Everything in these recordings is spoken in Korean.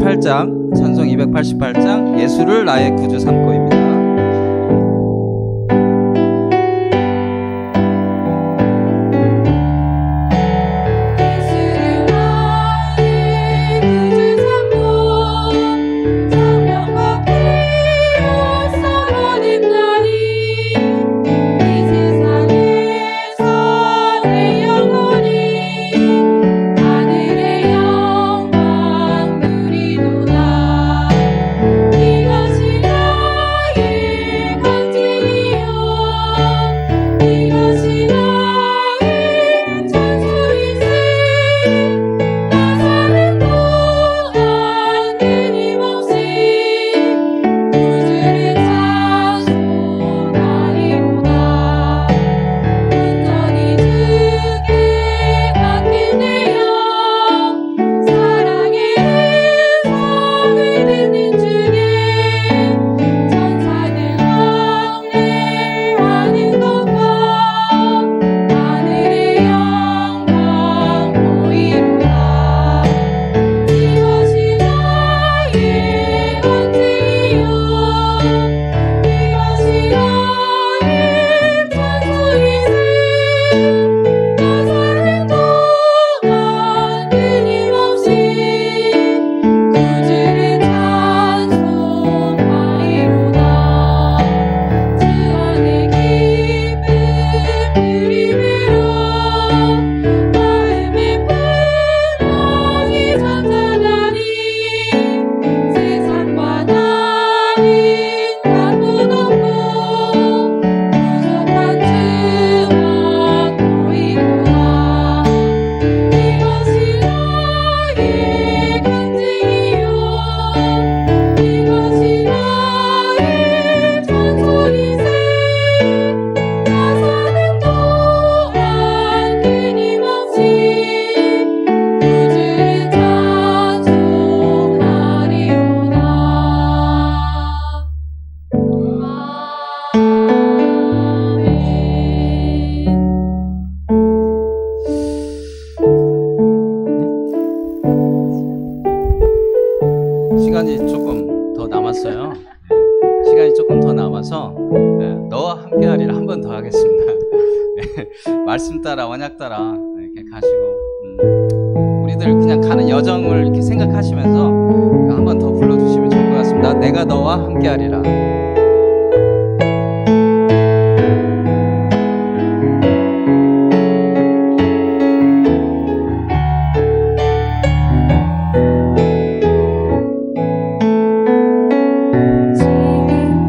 288장, 찬송 288장, 예수를 나의 구주 삼고입니다. 시간이 조금 더 남았어요. 시간이 조금 더 남아서 너와 함께하리라 한 번 더 하겠습니다. 말씀 따라 언약 따라 이렇게 가시고 우리들 그냥 가는 여정을 이렇게 생각하시면서 한 번 더 불러주시면 좋을 것 같습니다. 내가 너와 함께하리라. 수없는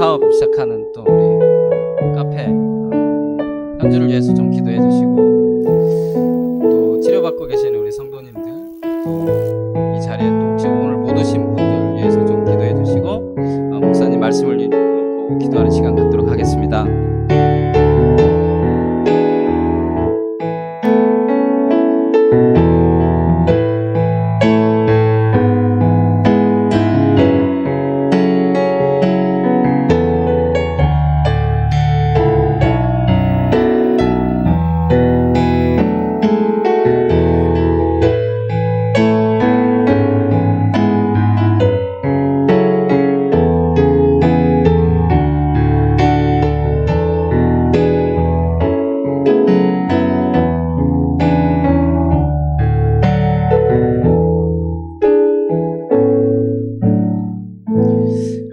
사업 시작하는 또 우리 카페 현주를 위해서 좀 기도해 주시고, 또 치료받고 계시는 우리 성도님들, 또 이 자리에 또 혹시 오늘 못 오신 분들 위해서 좀 기도해 주시고, 목사님 말씀을 놓고 기도하는 시간 갖도록 하겠습니다.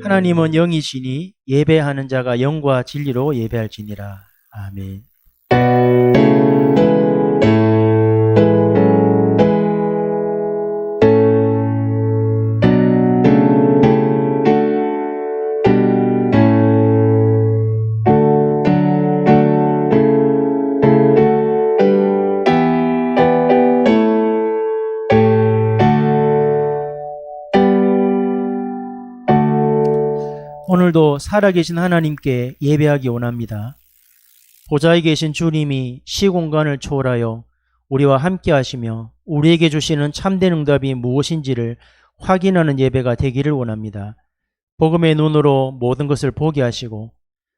하나님은 영이시니 예배하는 자가 영과 진리로 예배할지니라. 아멘. 오늘도 살아계신 하나님께 예배하기 원합니다. 보좌에 계신 주님이 시공간을 초월하여 우리와 함께 하시며 우리에게 주시는 참된 응답이 무엇인지를 확인하는 예배가 되기를 원합니다. 복음의 눈으로 모든 것을 보게 하시고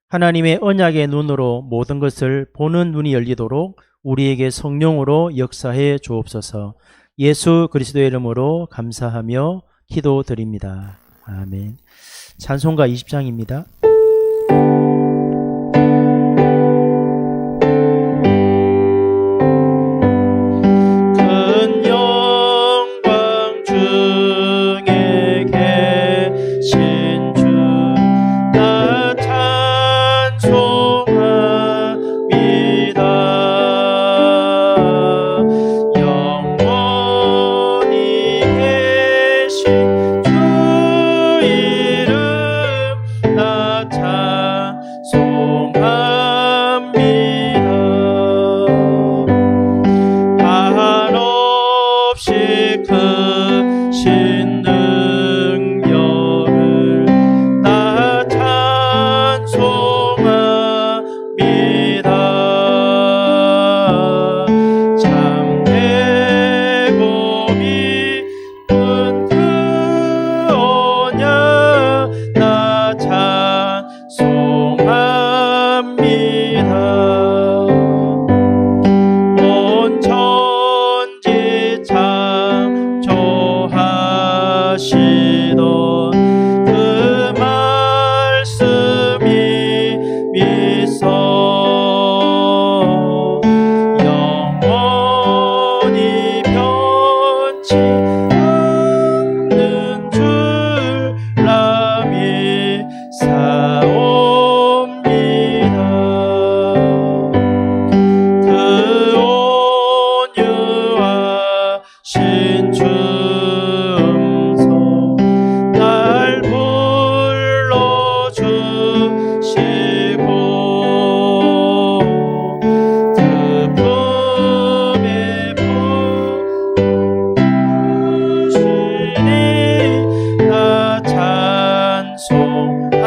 하나님의 언약의 눈으로 모든 것을 보는 눈이 열리도록 우리에게 성령으로 역사해 주옵소서. 예수 그리스도의 이름으로 감사하며 기도드립니다. 아멘. 찬송가 20장입니다. 큰 영광 중에 계신 주 나 찬송합니다. 영원히 계신 주 이름 나 찬송합니다. 한없이 크신 능력을 나 찬송합니다. 참되고 깊은 그 언약 나 찬송합니다. 온 천지 창조하시던 그 말씀이 미소 영원히 변치 않는 줄 나 믿사옵니다. 그 온유하신 주 음성 날 불러주시고 그 품에 부으시니 나 찬송합니다.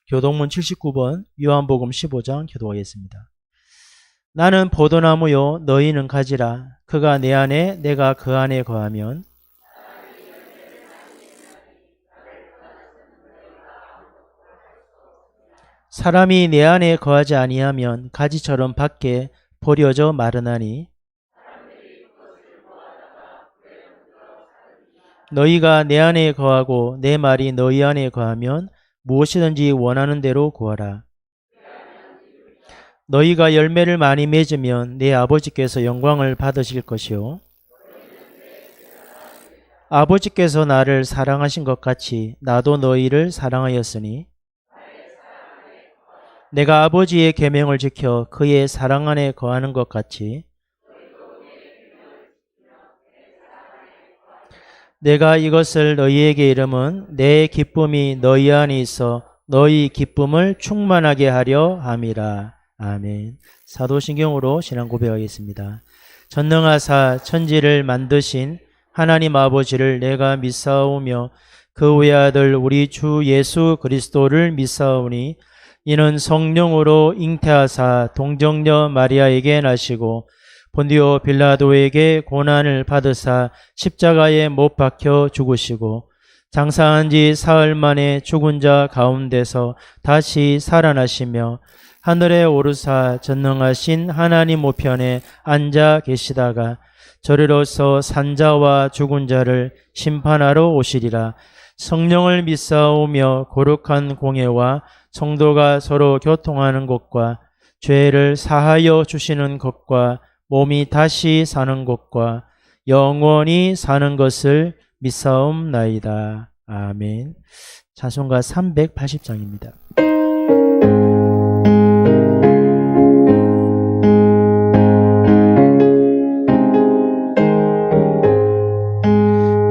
교동문 79번 요한복음 15장 교도하겠습니다. 나는 포도나무요 너희는 가지라. 그가 내 안에 내가 그 안에 거하면 사람이 내 안에 거하지 아니하면 가지처럼 밖에 버려져 마르나니 너희가 내 안에 거하고 내 말이 너희 안에 거하면 무엇이든지 원하는 대로 구하라. 너희가 열매를 많이 맺으면 내 아버지께서 영광을 받으실 것이요 아버지께서 나를 사랑하신 것 같이 나도 너희를 사랑하였으니 내가 아버지의 계명을 지켜 그의 사랑 안에 거하는 것 같이 내가 이것을 너희에게 이름은 내 기쁨이 너희 안에 있어 너희 기쁨을 충만하게 하려 함이라. 아멘. 사도신경으로 신앙 고백하겠습니다. 전능하사 천지를 만드신 하나님 아버지를 내가 믿사오며 그 외아들 우리 주 예수 그리스도를 믿사오니 이는 성령으로 잉태하사 동정녀 마리아에게 나시고 본디오 빌라도에게 고난을 받으사 십자가에 못 박혀 죽으시고 장사한 지 사흘 만에 죽은 자 가운데서 다시 살아나시며 하늘에 오르사 전능하신 하나님 우편에 앉아 계시다가 저리로서 산자와 죽은 자를 심판하러 오시리라. 성령을 믿사오며 거룩한 공예와 성도가 서로 교통하는 것과 죄를 사하여 주시는 것과 몸이 다시 사는 것과 영원히 사는 것을 믿사옵나이다. 아멘. 찬송가 380장입니다.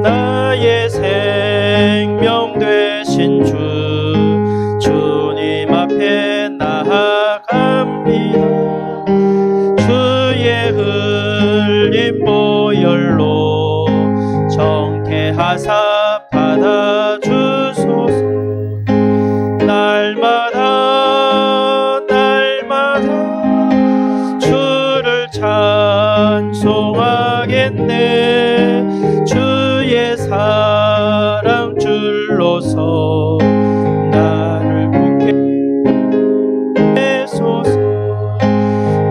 나의 생명 되신 주 주님 앞에 나아갑니다. 주의 흘린 보혈로 정케하사 받아주소서. 날마다 주를 찬송하겠네. 주의 사랑 줄로서 나를 굳게 해소서.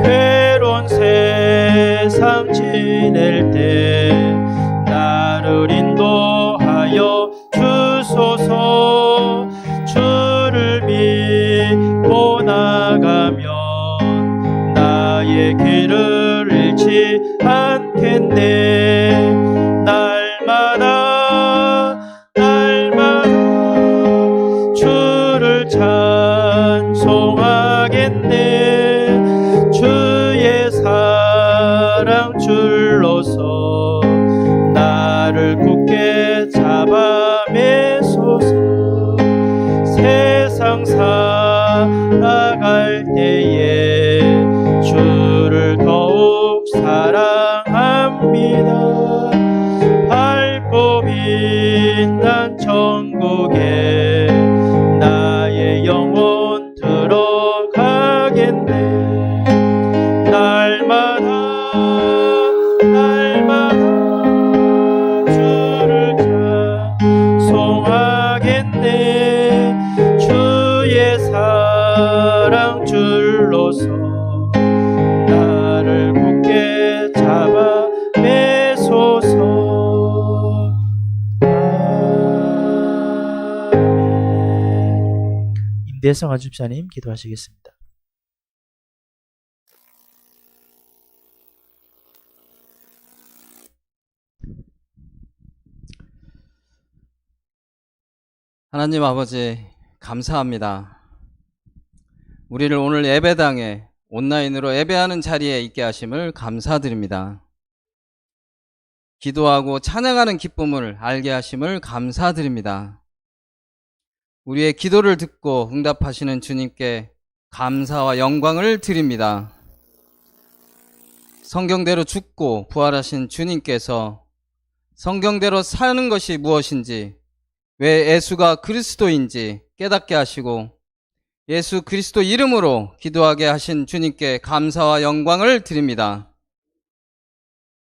괴로운 세상 지낼 때 나를 인도하여 주소서. 주를 믿고 나가면 나의 길을 잃지 않겠네. 날마다 주를 찬송하겠네. 주의 사랑 줄로서 나를 굳게 잡아 매소서. 세상 살아갈 때에 주를 더욱 사랑합니다. 밝고 빛난 천국에 나의 영혼 들어가겠네. 날마다 주를 찬송하겠네. 주의 사랑 줄로서 나를 굳게 잡아 매소서. 아멘. 임대성 안집사님 기도하시겠습니다. 하나님 아버지, 감사합니다. 우리를 오늘 예배당에 온라인으로 예배하는 자리에 있게 하심을 감사드립니다. 기도하고 찬양하는 기쁨을 알게 하심을 감사드립니다. 우리의 기도를 듣고 응답하시는 주님께 감사와 영광을 드립니다. 성경대로 죽고 부활하신 주님께서 성경대로 사는 것이 무엇인지, 왜 예수가 그리스도인지 깨닫게 하시고 예수 그리스도 이름으로 기도하게 하신 주님께 감사와 영광을 드립니다.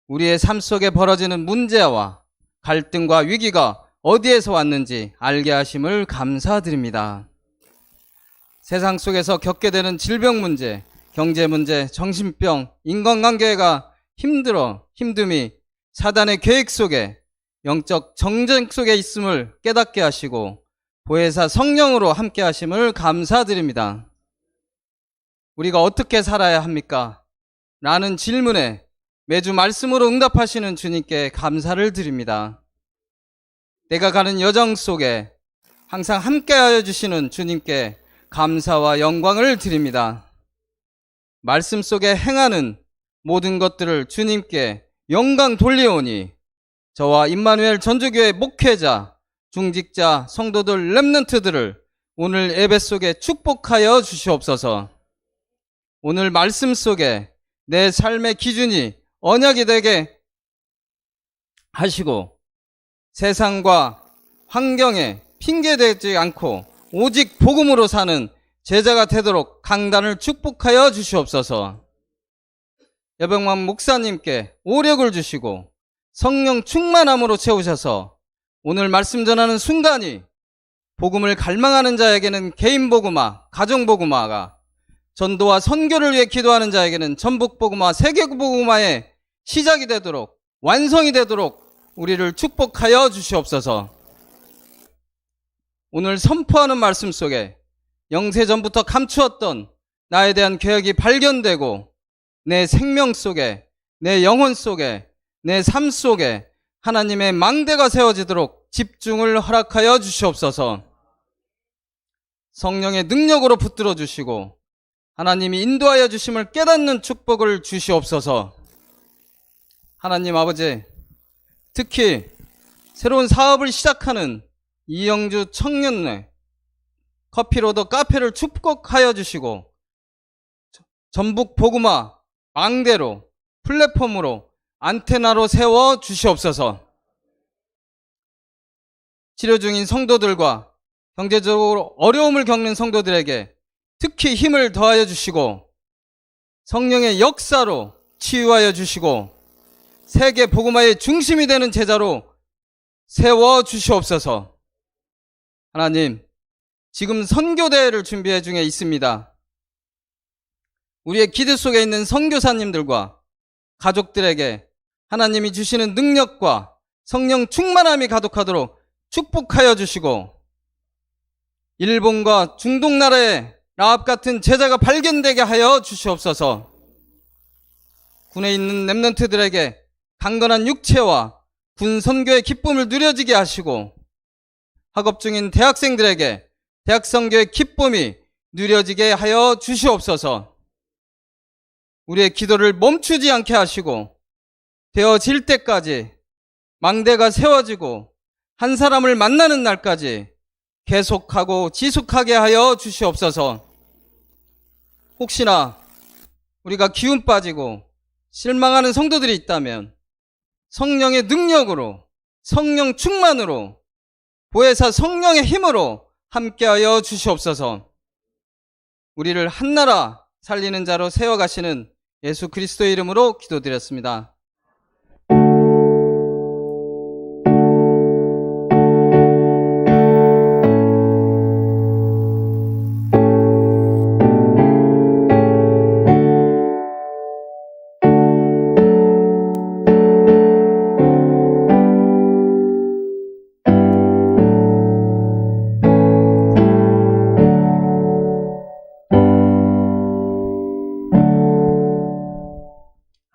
우리의 삶 속에 벌어지는 문제와 갈등과 위기가 어디에서 왔는지 알게 하심을 감사드립니다. 세상 속에서 겪게 되는 질병 문제, 경제 문제, 정신병, 인간관계가 힘듦이 사단의 계획 속에 영적 정쟁 속에 있음을 깨닫게 하시고 보혜사 성령으로 함께 하심을 감사드립니다. 우리가 어떻게 살아야 합니까? 라는 질문에 매주 말씀으로 응답하시는 주님께 감사를 드립니다. 내가 가는 여정 속에 항상 함께하여 주시는 주님께 감사와 영광을 드립니다. 말씀 속에 행하는 모든 것들을 주님께 영광 돌리오니 저와 임마누엘 전주교회 목회자, 중직자, 성도들, 렘넌트들을 오늘 예배 속에 축복하여 주시옵소서. 오늘 말씀 속에 내 삶의 기준이 언약이 되게 하시고 세상과 환경에 핑계대지 않고 오직 복음으로 사는 제자가 되도록 강단을 축복하여 주시옵소서. 여병만 목사님께 오력을 주시고 성령 충만함으로 채우셔서 오늘 말씀 전하는 순간이 복음을 갈망하는 자에게는 개인 복음화, 가정 복음화가, 전도와 선교를 위해 기도하는 자에게는 전북 복음화, 세계 복음화의 시작이 되도록, 완성이 되도록 우리를 축복하여 주시옵소서. 오늘 선포하는 말씀 속에 영세전부터 감추었던 나에 대한 계획이 발견되고 내 생명 속에, 내 영혼 속에, 내 삶 속에 하나님의 망대가 세워지도록 집중을 허락하여 주시옵소서. 성령의 능력으로 붙들어 주시고 하나님이 인도하여 주심을 깨닫는 축복을 주시옵소서. 하나님 아버지, 특히 새로운 사업을 시작하는 이영주 청년네 커피로더 카페를 축복하여 주시고 전북 복음화 망대로 플랫폼으로 안테나로 세워 주시옵소서. 치료 중인 성도들과 경제적으로 어려움을 겪는 성도들에게 특히 힘을 더하여 주시고 성령의 역사로 치유하여 주시고 세계 복음화의 중심이 되는 제자로 세워 주시옵소서. 하나님, 지금 선교대회를 준비 중에 있습니다. 우리의 기도 속에 있는 선교사님들과 가족들에게 하나님이 주시는 능력과 성령 충만함이 가득하도록 축복하여 주시고 일본과 중동 나라에 라합 같은 제자가 발견되게 하여 주시옵소서. 군에 있는 렘넌트들에게 강건한 육체와 군 선교의 기쁨을 누려지게 하시고 학업 중인 대학생들에게 대학 선교의 기쁨이 누려지게 하여 주시옵소서. 우리의 기도를 멈추지 않게 하시고 되어질 때까지 망대가 세워지고 한 사람을 만나는 날까지 계속하고 지속하게 하여 주시옵소서. 혹시나 우리가 기운 빠지고 실망하는 성도들이 있다면 성령의 능력으로, 성령 충만으로, 보혜사 성령의 힘으로 함께하여 주시옵소서. 우리를 한나라 살리는 자로 세워가시는 예수 그리스도의 이름으로 기도드렸습니다.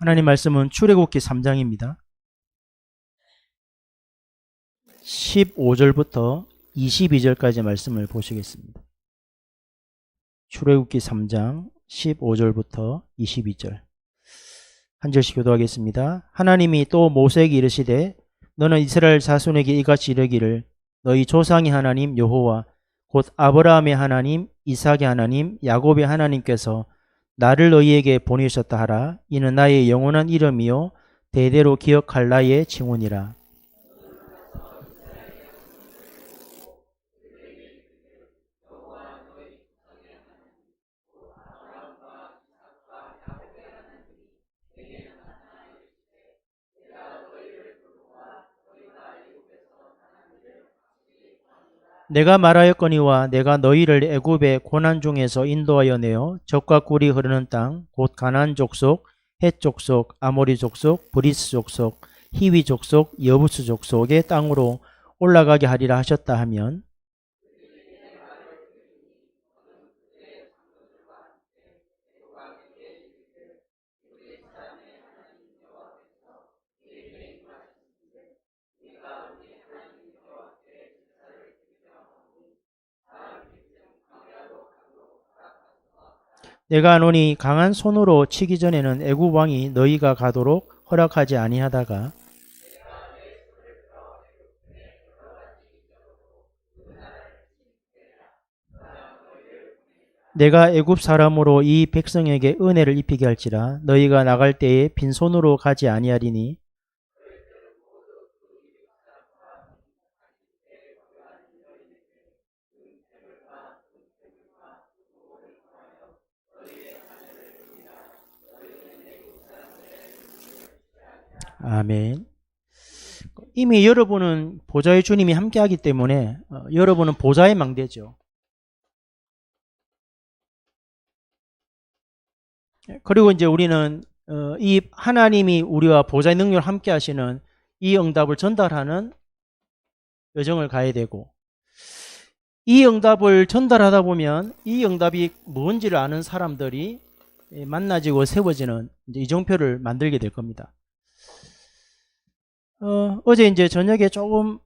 하나님 말씀은 출애굽기 3장입니다. 15절부터 22절까지 말씀을 보시겠습니다. 출애굽기 3장 15절부터 22절 한 절씩 교도하겠습니다. 하나님이 또 모세에게 이르시되 너는 이스라엘 자손에게 이같이 이르기를 너희 조상의 하나님 여호와 곧 아브라함의 하나님, 이삭의 하나님, 야곱의 하나님께서 나를 너희에게 보내셨다 하라. 이는 나의 영원한 이름이요 대대로 기억할 나의 징훈이라. 내가 말하였거니와 내가 너희를 애굽의 고난 중에서 인도하여 내어 젖과 꿀이 흐르는 땅 곧 가나안 족속, 헷 족속, 아모리 족속, 브리스 족속, 히위 족속, 여부스 족속의 땅으로 올라가게 하리라 하셨다 하면 내가 노니 강한 손으로 치기 전에는 애굽 왕이 너희가 가도록 허락하지 아니하다가 내가 애굽 사람으로 이 백성에게 은혜를 입히게 할지라 너희가 나갈 때에 빈손으로 가지 아니하리니 아멘. 이미 여러분은 보좌의 주님이 함께하기 때문에 여러분은 보좌의 망대죠. 그리고 이제 우리는 이 하나님이 우리와 보좌의 능력을 함께 하시는 이 응답을 전달하는 여정을 가야 되고, 이 응답을 전달하다 보면 이 응답이 뭔지를 아는 사람들이 만나지고 세워지는 이제 이정표를 만들게 될 겁니다. 어제 이제 저녁에 조금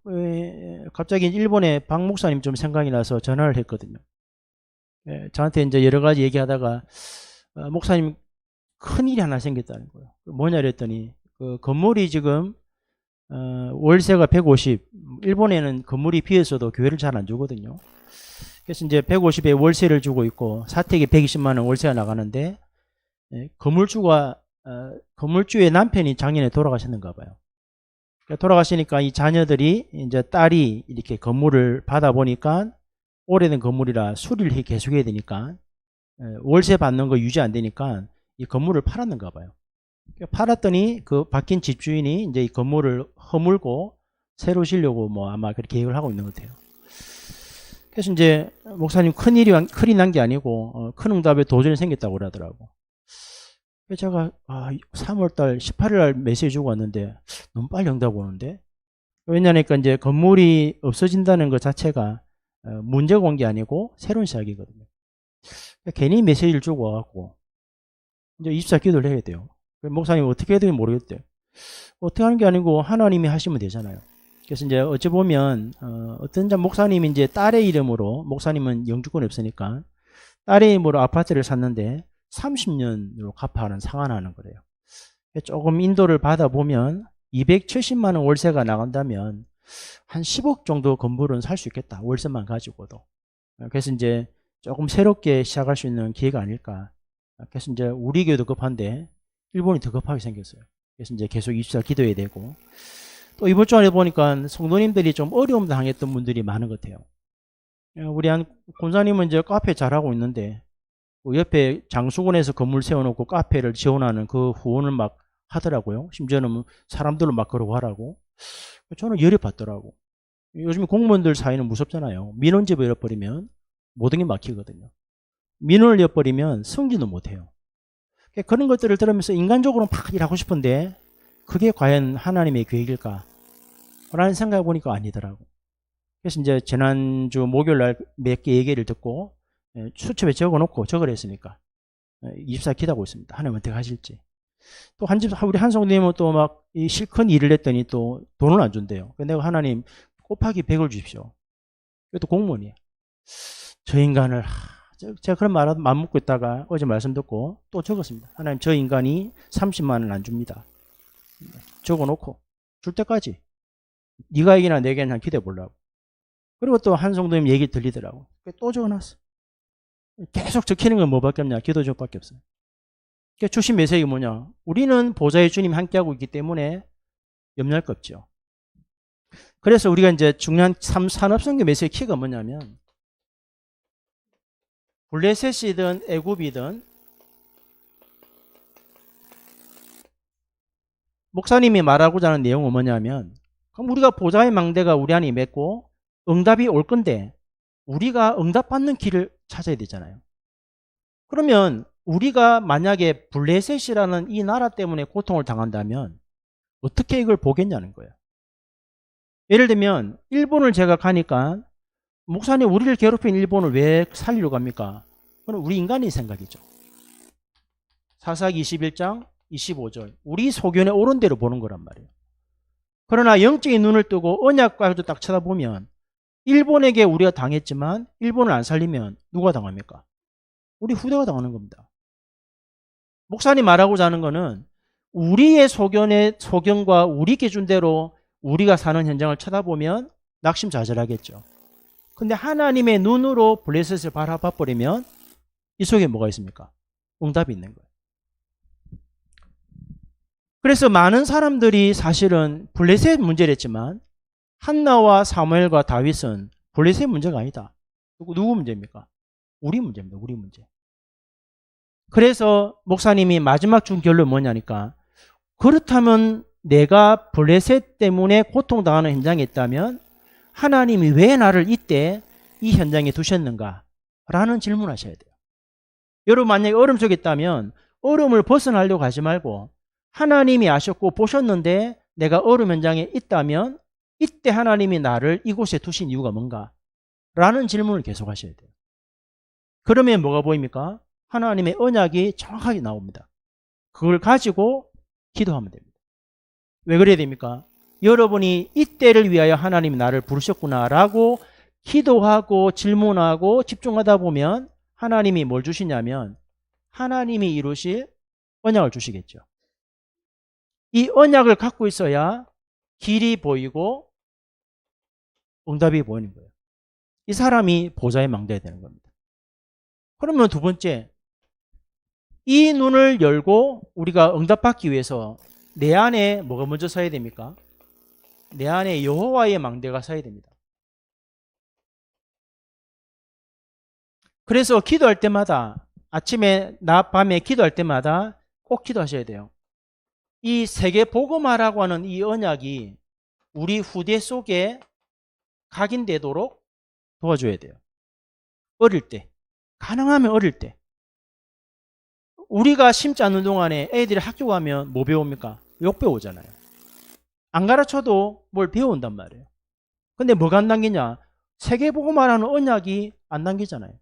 갑자기 일본의 박 목사님 좀 생각이 나서 전화를 했거든요. 저한테 이제 여러 가지 얘기하다가 목사님 큰일이 하나 생겼다는 거예요. 뭐냐 그랬더니 그 건물이 지금 월세가 150, 일본에는 건물이 비어서도 교회를 잘 안 주거든요. 그래서 이제 150에 월세를 주고 있고 사택이 120만 원 월세가 나가는데 건물주의 남편이 작년에 돌아가셨는가 봐요. 돌아가시니까 이 자녀들이 이제 딸이 이렇게 건물을 받아 보니까 오래된 건물이라 수리를 계속 해야 되니까 월세 받는 거 유지 안 되니까 이 건물을 팔았는가 봐요. 팔았더니 그 바뀐 집주인이 이제 이 건물을 허물고 새로 지려고 뭐 아마 그렇게 계획을 하고 있는 것 같아요. 그래서 이제 목사님 큰일이 난 게 아니고 큰 응답에 도전이 생겼다고 그러더라고. 그래서 제가 3월달 18일날 메시지 주고 왔는데 너무 빨리 응답 오는데, 왜냐니까 이제 건물이 없어진다는 것 자체가 문제가 온 게 아니고 새로운 시작이거든요. 괜히 메시지를 주고 와갖고 이제 24 기도를 해야 돼요. 목사님 어떻게 해야 될지 모르겠대요. 어떻게 하는 게 아니고 하나님이 하시면 되잖아요. 그래서 이제 어찌 보면 어떤 목사님이 이제 딸의 이름으로, 목사님은 영주권이 없으니까 딸의 이름으로 아파트를 샀는데 30년으로 갚아하는 상환하는 거래요. 조금 인도를 받아보면 270만 원 월세가 나간다면 한 10억 정도 건물은 살 수 있겠다. 월세만 가지고도. 그래서 이제 조금 새롭게 시작할 수 있는 기회가 아닐까. 그래서 이제 우리 교회도 급한데 일본이 더 급하게 생겼어요. 그래서 이제 계속 24 기도해야 되고, 또 이번 주에 보니까 성도님들이 좀 어려움 당했던 분들이 많은 것 같아요. 우리 한 권사님은 이제 카페 잘하고 있는데 그 옆에 장수군에서 건물 세워놓고 카페를 지원하는 그 후원을 막 하더라고요. 심지어는 사람들로 막 걸어가라고. 저는 열이 받더라고. 요즘 공무원들 사이는 무섭잖아요. 민원집을 잃어버리면 모든 게 막히거든요. 민원을 잃어버리면 승진도 못해요. 그런 것들을 들으면서 인간적으로 막 일하고 싶은데 그게 과연 하나님의 계획일까? 라는 생각해 보니까 아니더라고. 그래서 이제 지난주 목요일 날 몇 개 얘기를 듣고 수첩에 적어놓고 적으랬으니까 24 기도하고 있습니다. 하나님 어떻게 하실지. 또 우리 한성님은 또 막 실컷 일을 했더니 또 돈을 안 준대요. 내가 하나님 곱하기 100을 주십시오. 이것도 공무원이에요. 저 인간을, 제가 그런 말 맘먹고 있다가 어제 말씀 듣고 또 적었습니다. 하나님, 저 인간이 30만 원 안 줍니다. 적어놓고 줄 때까지 네가 얘기나 내게나 기대해 보려고. 그리고 또 한성도님 얘기 들리더라고. 또 적어놨어. 계속 적히는 건 뭐밖에 없냐? 기도 적밖에 없어요. 주신 메시지가 뭐냐? 우리는 보좌의 주님이 함께하고 있기 때문에 염려할 거 없죠. 그래서 우리가 이제 중요한 산업성교 메시지 키가 뭐냐면, 블레셋이든 애굽이든 목사님이 말하고자 하는 내용은 뭐냐면, 그럼 우리가 보좌의 망대가 우리 안에 맺고 응답이 올 건데 우리가 응답받는 길을 찾아야 되잖아요. 그러면 우리가 만약에 블레셋이라는 이 나라 때문에 고통을 당한다면 어떻게 이걸 보겠냐는 거예요. 예를 들면 일본을 제가 가니까 목사님, 우리를 괴롭힌 일본을 왜 살리러 갑니까? 그건 우리 인간의 생각이죠. 사사기 21장 25절, 우리 소견에 옳은 대로 보는 거란 말이에요. 그러나 영적인 눈을 뜨고 언약과도 딱 쳐다보면 일본에게 우리가 당했지만 일본을 안 살리면 누가 당합니까? 우리 후대가 당하는 겁니다. 목사님 말하고자 하는 거는 우리의 소견과 우리 기준대로 우리가 사는 현장을 쳐다보면 낙심자절하겠죠. 근데 하나님의 눈으로 블레셋을 바라봐 버리면 이 속에 뭐가 있습니까? 응답이 있는 거예요. 그래서 많은 사람들이 사실은 블레셋 문제를 했지만 한나와 사무엘과 다윗은 블레셋 문제가 아니다. 누구 문제입니까? 우리 문제입니다. 우리 문제. 그래서 목사님이 마지막 준 결론은 뭐냐니까, 그렇다면 내가 블레셋 때문에 고통당하는 현장에 있다면 하나님이 왜 나를 이때 이 현장에 두셨는가? 라는 질문하셔야 돼요. 여러분 만약에 어려움 속에 있다면 어려움을 벗어나려고 하지 말고, 하나님이 아셨고 보셨는데 내가 어려움 현장에 있다면 이때 하나님이 나를 이곳에 두신 이유가 뭔가? 라는 질문을 계속 하셔야 돼요. 그러면 뭐가 보입니까? 하나님의 언약이 정확하게 나옵니다. 그걸 가지고 기도하면 됩니다. 왜 그래야 됩니까? 여러분이 이때를 위하여 하나님이 나를 부르셨구나 라고 기도하고 질문하고 집중하다 보면 하나님이 뭘 주시냐면 하나님이 이루실 언약을 주시겠죠. 이 언약을 갖고 있어야 길이 보이고 응답이 보이는 거예요. 이 사람이 보좌에 망대야 되는 겁니다. 그러면 두 번째, 이 눈을 열고 우리가 응답받기 위해서 내 안에 뭐가 먼저 서야 됩니까? 내 안에 여호와의 망대가 서야 됩니다. 그래서 기도할 때마다, 아침에 낮 밤에 기도할 때마다 꼭 기도하셔야 돼요. 이 세계 복음화라고 하는 이 언약이 우리 후대 속에 각인되도록 도와줘야 돼요. 어릴 때, 가능하면 어릴 때. 우리가 심지 않는 동안에 애들이 학교 가면 뭐 배웁니까? 욕 배우잖아요. 안 가르쳐도 뭘 배운단 말이에요. 근데 뭐가 안 남기냐? 세계복음화라는 언약이 안 남기잖아요.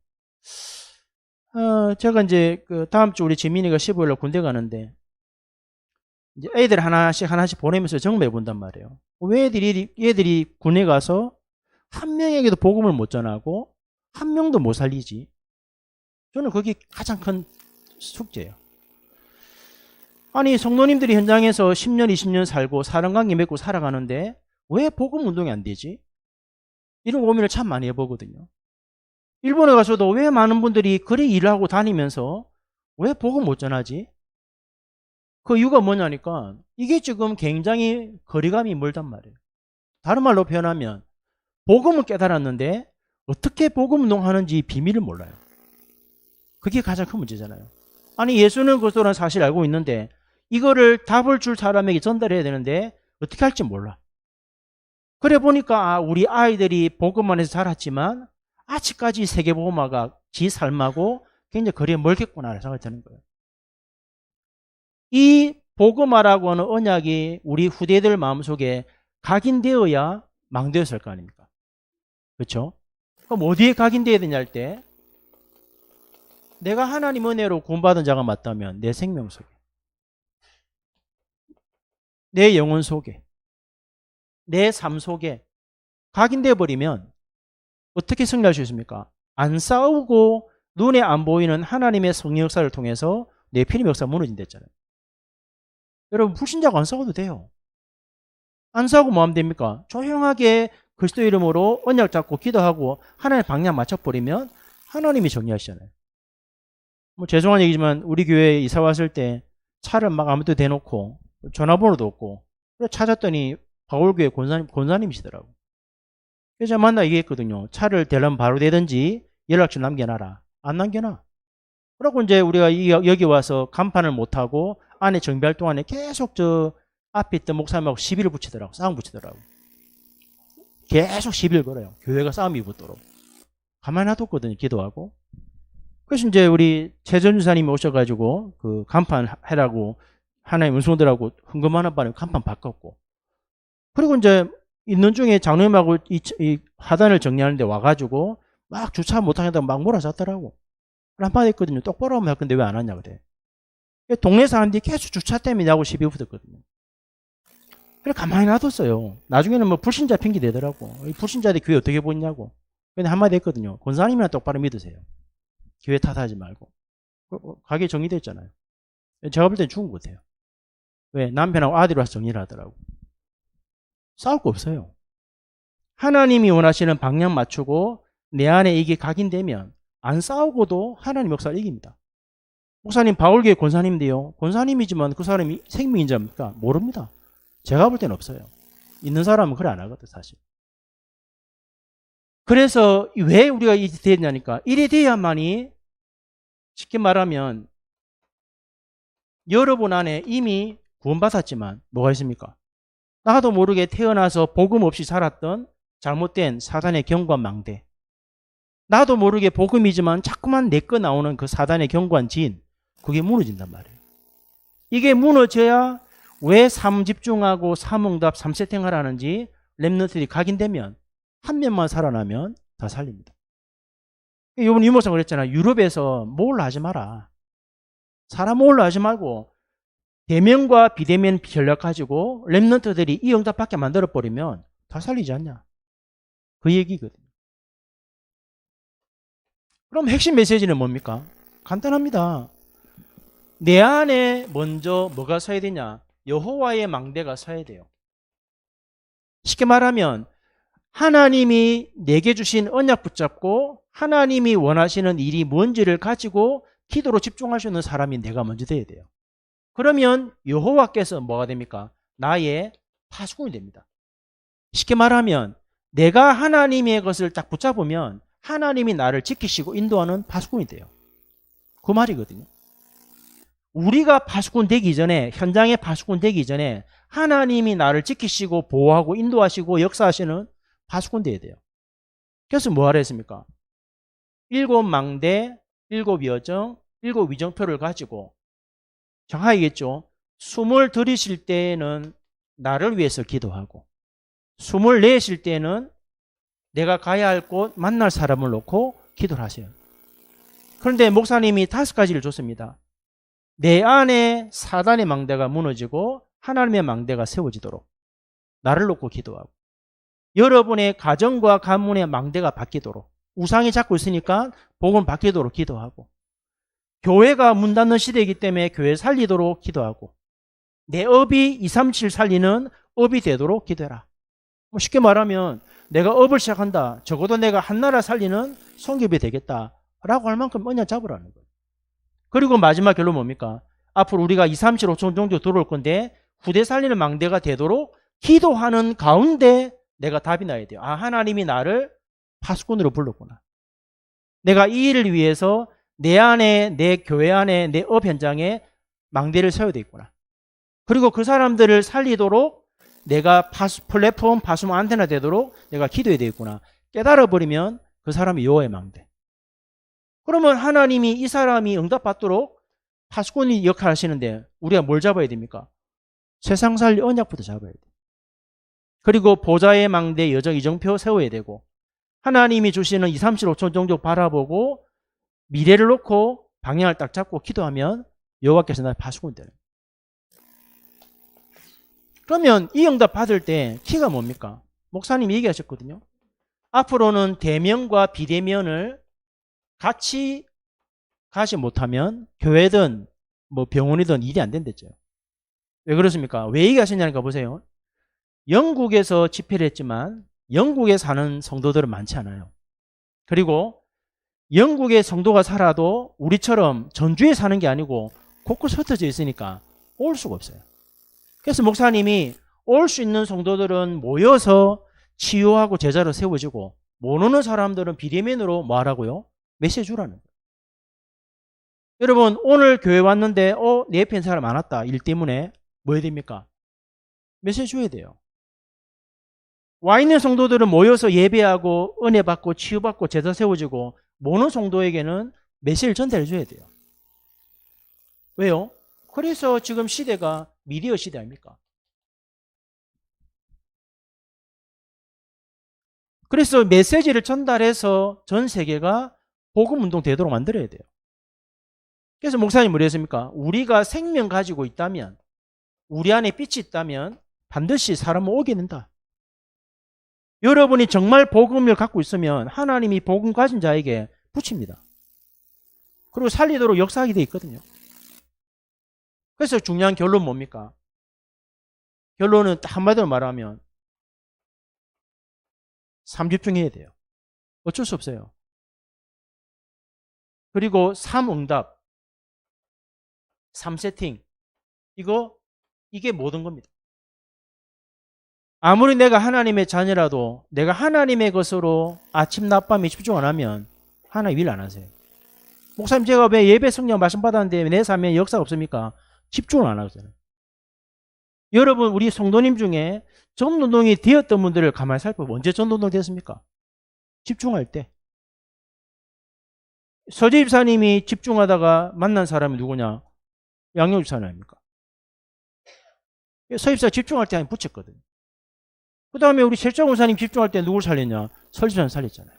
제가 이제 그 다음 주 우리 지민이가 15일날 군대 가는데 이제 애들 하나씩 보내면서 정리해 본단 말이에요. 왜 얘들이 군에 가서 한 명에게도 복음을 못 전하고 한 명도 못 살리지? 저는 그게 가장 큰 숙제예요. 아니 성도님들이 현장에서 10년 20년 살고 사랑관계 맺고 살아가는데 왜 복음 운동이 안 되지? 이런 고민을 참 많이 해보거든요. 일본에 가서도 왜 많은 분들이 그리 일을 하고 다니면서 왜 복음 못 전하지? 그 이유가 뭐냐니까 이게 지금 굉장히 거리감이 멀단 말이에요. 다른 말로 표현하면 복음을 깨달았는데 어떻게 복음 운동하는지 비밀을 몰라요. 그게 가장 큰 문제잖아요. 아니 예수는 그리스도라는 사실을 알고 있는데 이거를 답을 줄 사람에게 전달해야 되는데 어떻게 할지 몰라. 그래 보니까 우리 아이들이 복음 안에서 자랐지만 아직까지 세계복음화가 지 삶하고 굉장히 거리가 멀겠구나 생각이 드는 거예요. 이 복음화라고 하는 언약이 우리 후대들 마음속에 각인되어야 망되었을 거 아닙니까? 그렇죠? 그럼 어디에 각인되어야 되냐 할 때 내가 하나님 은혜로 구원받은 자가 맞다면 내 생명 속에, 내 영혼 속에, 내 삶 속에 각인되어 버리면 어떻게 승리할 수 있습니까? 안 싸우고 눈에 안 보이는 하나님의 성령 역사를 통해서 내 피림 역사가 무너진댔잖아요. 여러분 불신자가 안 싸워도 돼요. 안 싸우고 뭐 하면 됩니까? 조용하게 그리스도 이름으로 언약 잡고 기도하고 하나님의 방향 맞춰버리면 하나님이 정리하시잖아요. 뭐 죄송한 얘기지만 우리 교회에 이사 왔을 때 차를 막 아무 데 대놓고 전화번호도 없고 찾았더니 바울교회 권사님이시더라고. 그래서 제가 만나 얘기했거든요. 차를 대려면 바로 대든지 연락처 남겨놔라. 안 남겨놔. 그러고 이제 우리가 여기 와서 간판을 못하고 안에 정비할 동안에 계속 저 앞에 있던 목사님하고 시비를 붙이더라고. 싸움 붙이더라고. 계속 시비를 걸어요. 교회가 싸움이 붙도록. 가만히 놔뒀거든요. 기도하고. 그래서 이제 우리 최전주사님이 오셔가지고 그 간판 해라고 하나님 은총들하고 흥금하는 바람에 간판 바꿨고. 그리고 이제 있는 중에 장로님하고 이 하단을 정리하는데 와가지고 막 주차 못하겠다고 막 몰아잡더라고. 한마디 했거든요. 똑바로 하면 할 건데 왜 안 하냐 그래. 동네 사람들이 계속 주차 때문이냐고 시비 붙었거든요. 그래 가만히 놔뒀어요. 나중에는 뭐 불신자 핑계 대더라고. 이 불신자들이 교회 어떻게 보냐고. 근데 한마디 했거든요. 권사님이나 똑바로 믿으세요. 교회 탓하지 말고. 가게 정리됐잖아요. 제가 볼 땐 죽은 것 같아요. 왜? 남편하고 아들이 와서 정리를 하더라고. 싸울 거 없어요. 하나님이 원하시는 방향 맞추고 내 안에 이게 각인되면 안 싸우고도 하나님 역사를 이깁니다. 목사님 바울교회 권사님인데요. 권사님이지만 그 사람이 생명인자입니까? 모릅니다. 제가 볼 때는 없어요. 있는 사람은 그래 안 하거든 사실. 그래서 왜 우리가 이렇게 되냐니까 이래 돼야만이 쉽게 말하면 여러분 안에 이미 구원받았지만 뭐가 있습니까? 나도 모르게 태어나서 복음 없이 살았던 잘못된 사단의 경관망대. 나도 모르게 복음이지만 자꾸만 내꺼 나오는 그 사단의 경관진. 그게 무너진단 말이에요. 이게 무너져야 왜 삼집중하고 삼응답 삼세탱을 하는지 렘넌트들이 각인되면 한 명만 살아나면 다 살립니다. 이번 유모상 그랬잖아요. 유럽에서 몰라 하지 마라. 사람 몰라 하지 말고 대면과 비대면 전략 가지고 렘넌트들이 이 응답밖에 만들어버리면 다 살리지 않냐. 그 얘기거든요. 그럼 핵심 메시지는 뭡니까? 간단합니다. 내 안에 먼저 뭐가 서야 되냐? 여호와의 망대가 서야 돼요. 쉽게 말하면 하나님이 내게 주신 언약 붙잡고 하나님이 원하시는 일이 뭔지를 가지고 기도로 집중할 수 있는 사람이 내가 먼저 돼야 돼요. 그러면 여호와께서 뭐가 됩니까? 나의 파수꾼이 됩니다. 쉽게 말하면 내가 하나님의 것을 딱 붙잡으면 하나님이 나를 지키시고 인도하는 파수꾼이 돼요. 그 말이거든요. 우리가 파수꾼 되기 전에, 현장의 파수꾼 되기 전에 하나님이 나를 지키시고 보호하고 인도하시고 역사하시는 파수꾼 돼야 돼요. 그래서 뭐 하라 했습니까? 7망대, 7여정, 7위정표를 가지고 정하겠죠. 숨을 들이쉴 때에는 나를 위해서 기도하고 숨을 내쉴 때는 내가 가야 할 곳, 만날 사람을 놓고 기도를 하세요. 그런데 목사님이 5가지를 줬습니다. 내 안에 사단의 망대가 무너지고 하나님의 망대가 세워지도록 나를 놓고 기도하고 여러분의 가정과 가문의 망대가 바뀌도록 우상이 잡고 있으니까 복음 바뀌도록 기도하고 교회가 문 닫는 시대이기 때문에 교회 살리도록 기도하고 내 업이 237 살리는 업이 되도록 기도해라. 쉽게 말하면 내가 업을 시작한다. 적어도 내가 한 나라 살리는 성교비 되겠다라고 할 만큼 언약 잡으라는 거예요. 그리고 마지막 결론 뭡니까? 앞으로 우리가 2, 3, 7, 5천 정도 들어올 건데 후대 살리는 망대가 되도록 기도하는 가운데 내가 답이 나야 돼요. 아, 하나님이 나를 파수꾼으로 불렀구나. 내가 이 일을 위해서 내 안에, 내 교회 안에, 내 업 현장에 망대를 세워야 되겠구나. 그리고 그 사람들을 살리도록 내가 플랫폼, 파수모 안테나 되도록 내가 기도해야 되겠구나. 깨달아버리면 그 사람이 여호와의 망대. 그러면 하나님이 이 사람이 응답받도록 파수꾼이 역할을 하시는데 우리가 뭘 잡아야 됩니까? 세상 살리 언약부터 잡아야 돼요. 그리고 보좌의 망대, 여정, 이정표 세워야 되고 하나님이 주시는 2, 3, 7, 5천 정도 바라보고 미래를 놓고 방향을 딱 잡고 기도하면 여호와께서 나의 파수꾼이 되는 거예요. 그러면 이 응답 받을 때 키가 뭡니까? 목사님이 얘기하셨거든요. 앞으로는 대면과 비대면을 같이 가지 못하면 교회든 뭐 병원이든 일이 안 된댔죠. 왜 그렇습니까? 왜 얘기하셨냐니까 보세요. 영국에서 집회를 했지만 영국에 사는 성도들은 많지 않아요. 그리고 영국의 성도가 살아도 우리처럼 전주에 사는 게 아니고 곳곳 흩어져 있으니까 올 수가 없어요. 그래서 목사님이 올 수 있는 성도들은 모여서 치유하고 제자로 세워지고 못 오는 사람들은 비대면으로 뭐 하라고요? 메시지 주라는 거예요. 여러분 오늘 교회 왔는데 내 옆에 있는 사람 안 왔다. 일 때문에 뭐 해야 됩니까? 메시지 줘야 돼요. 와 있는 성도들은 모여서 예배하고 은혜 받고 치유받고 제자 세워지고 못 오는 성도에게는 메시지를 전달해 줘야 돼요. 왜요? 그래서 지금 시대가 미디어 시대 아닙니까? 그래서 메시지를 전달해서 전 세계가 복음운동 되도록 만들어야 돼요. 그래서 목사님 뭐라 했습니까? 우리가 생명 가지고 있다면 우리 안에 빛이 있다면 반드시 사람은 오게 된다. 여러분이 정말 복음을 갖고 있으면 하나님이 복음 가진 자에게 붙입니다. 그리고 살리도록 역사하게 돼 있거든요. 그래서 중요한 결론 뭡니까? 결론은 한마디로 말하면 3집중해야 돼요. 어쩔 수 없어요. 그리고 3응답, 3세팅. 이게 모든 겁니다. 아무리 내가 하나님의 자녀라도 내가 하나님의 것으로 아침 낮밤에 집중 안 하면 하나님 일 안 하세요. 목사님, 제가 왜 예배 성령 말씀 받았는데 내 삶에 역사가 없습니까? 집중을 안 하잖아요. 여러분, 우리 성도님 중에 전도동이 되었던 분들을 가만히 살펴보면 언제 전도동 되었습니까? 집중할 때. 서재 집사님이 집중하다가 만난 사람이 누구냐? 양용 집사님 아닙니까? 서 집사 집중할 때 한 붙였거든요. 그 다음에 우리 실장 원사님 집중할 때 누굴 살렸냐? 설 집사님 살렸잖아요.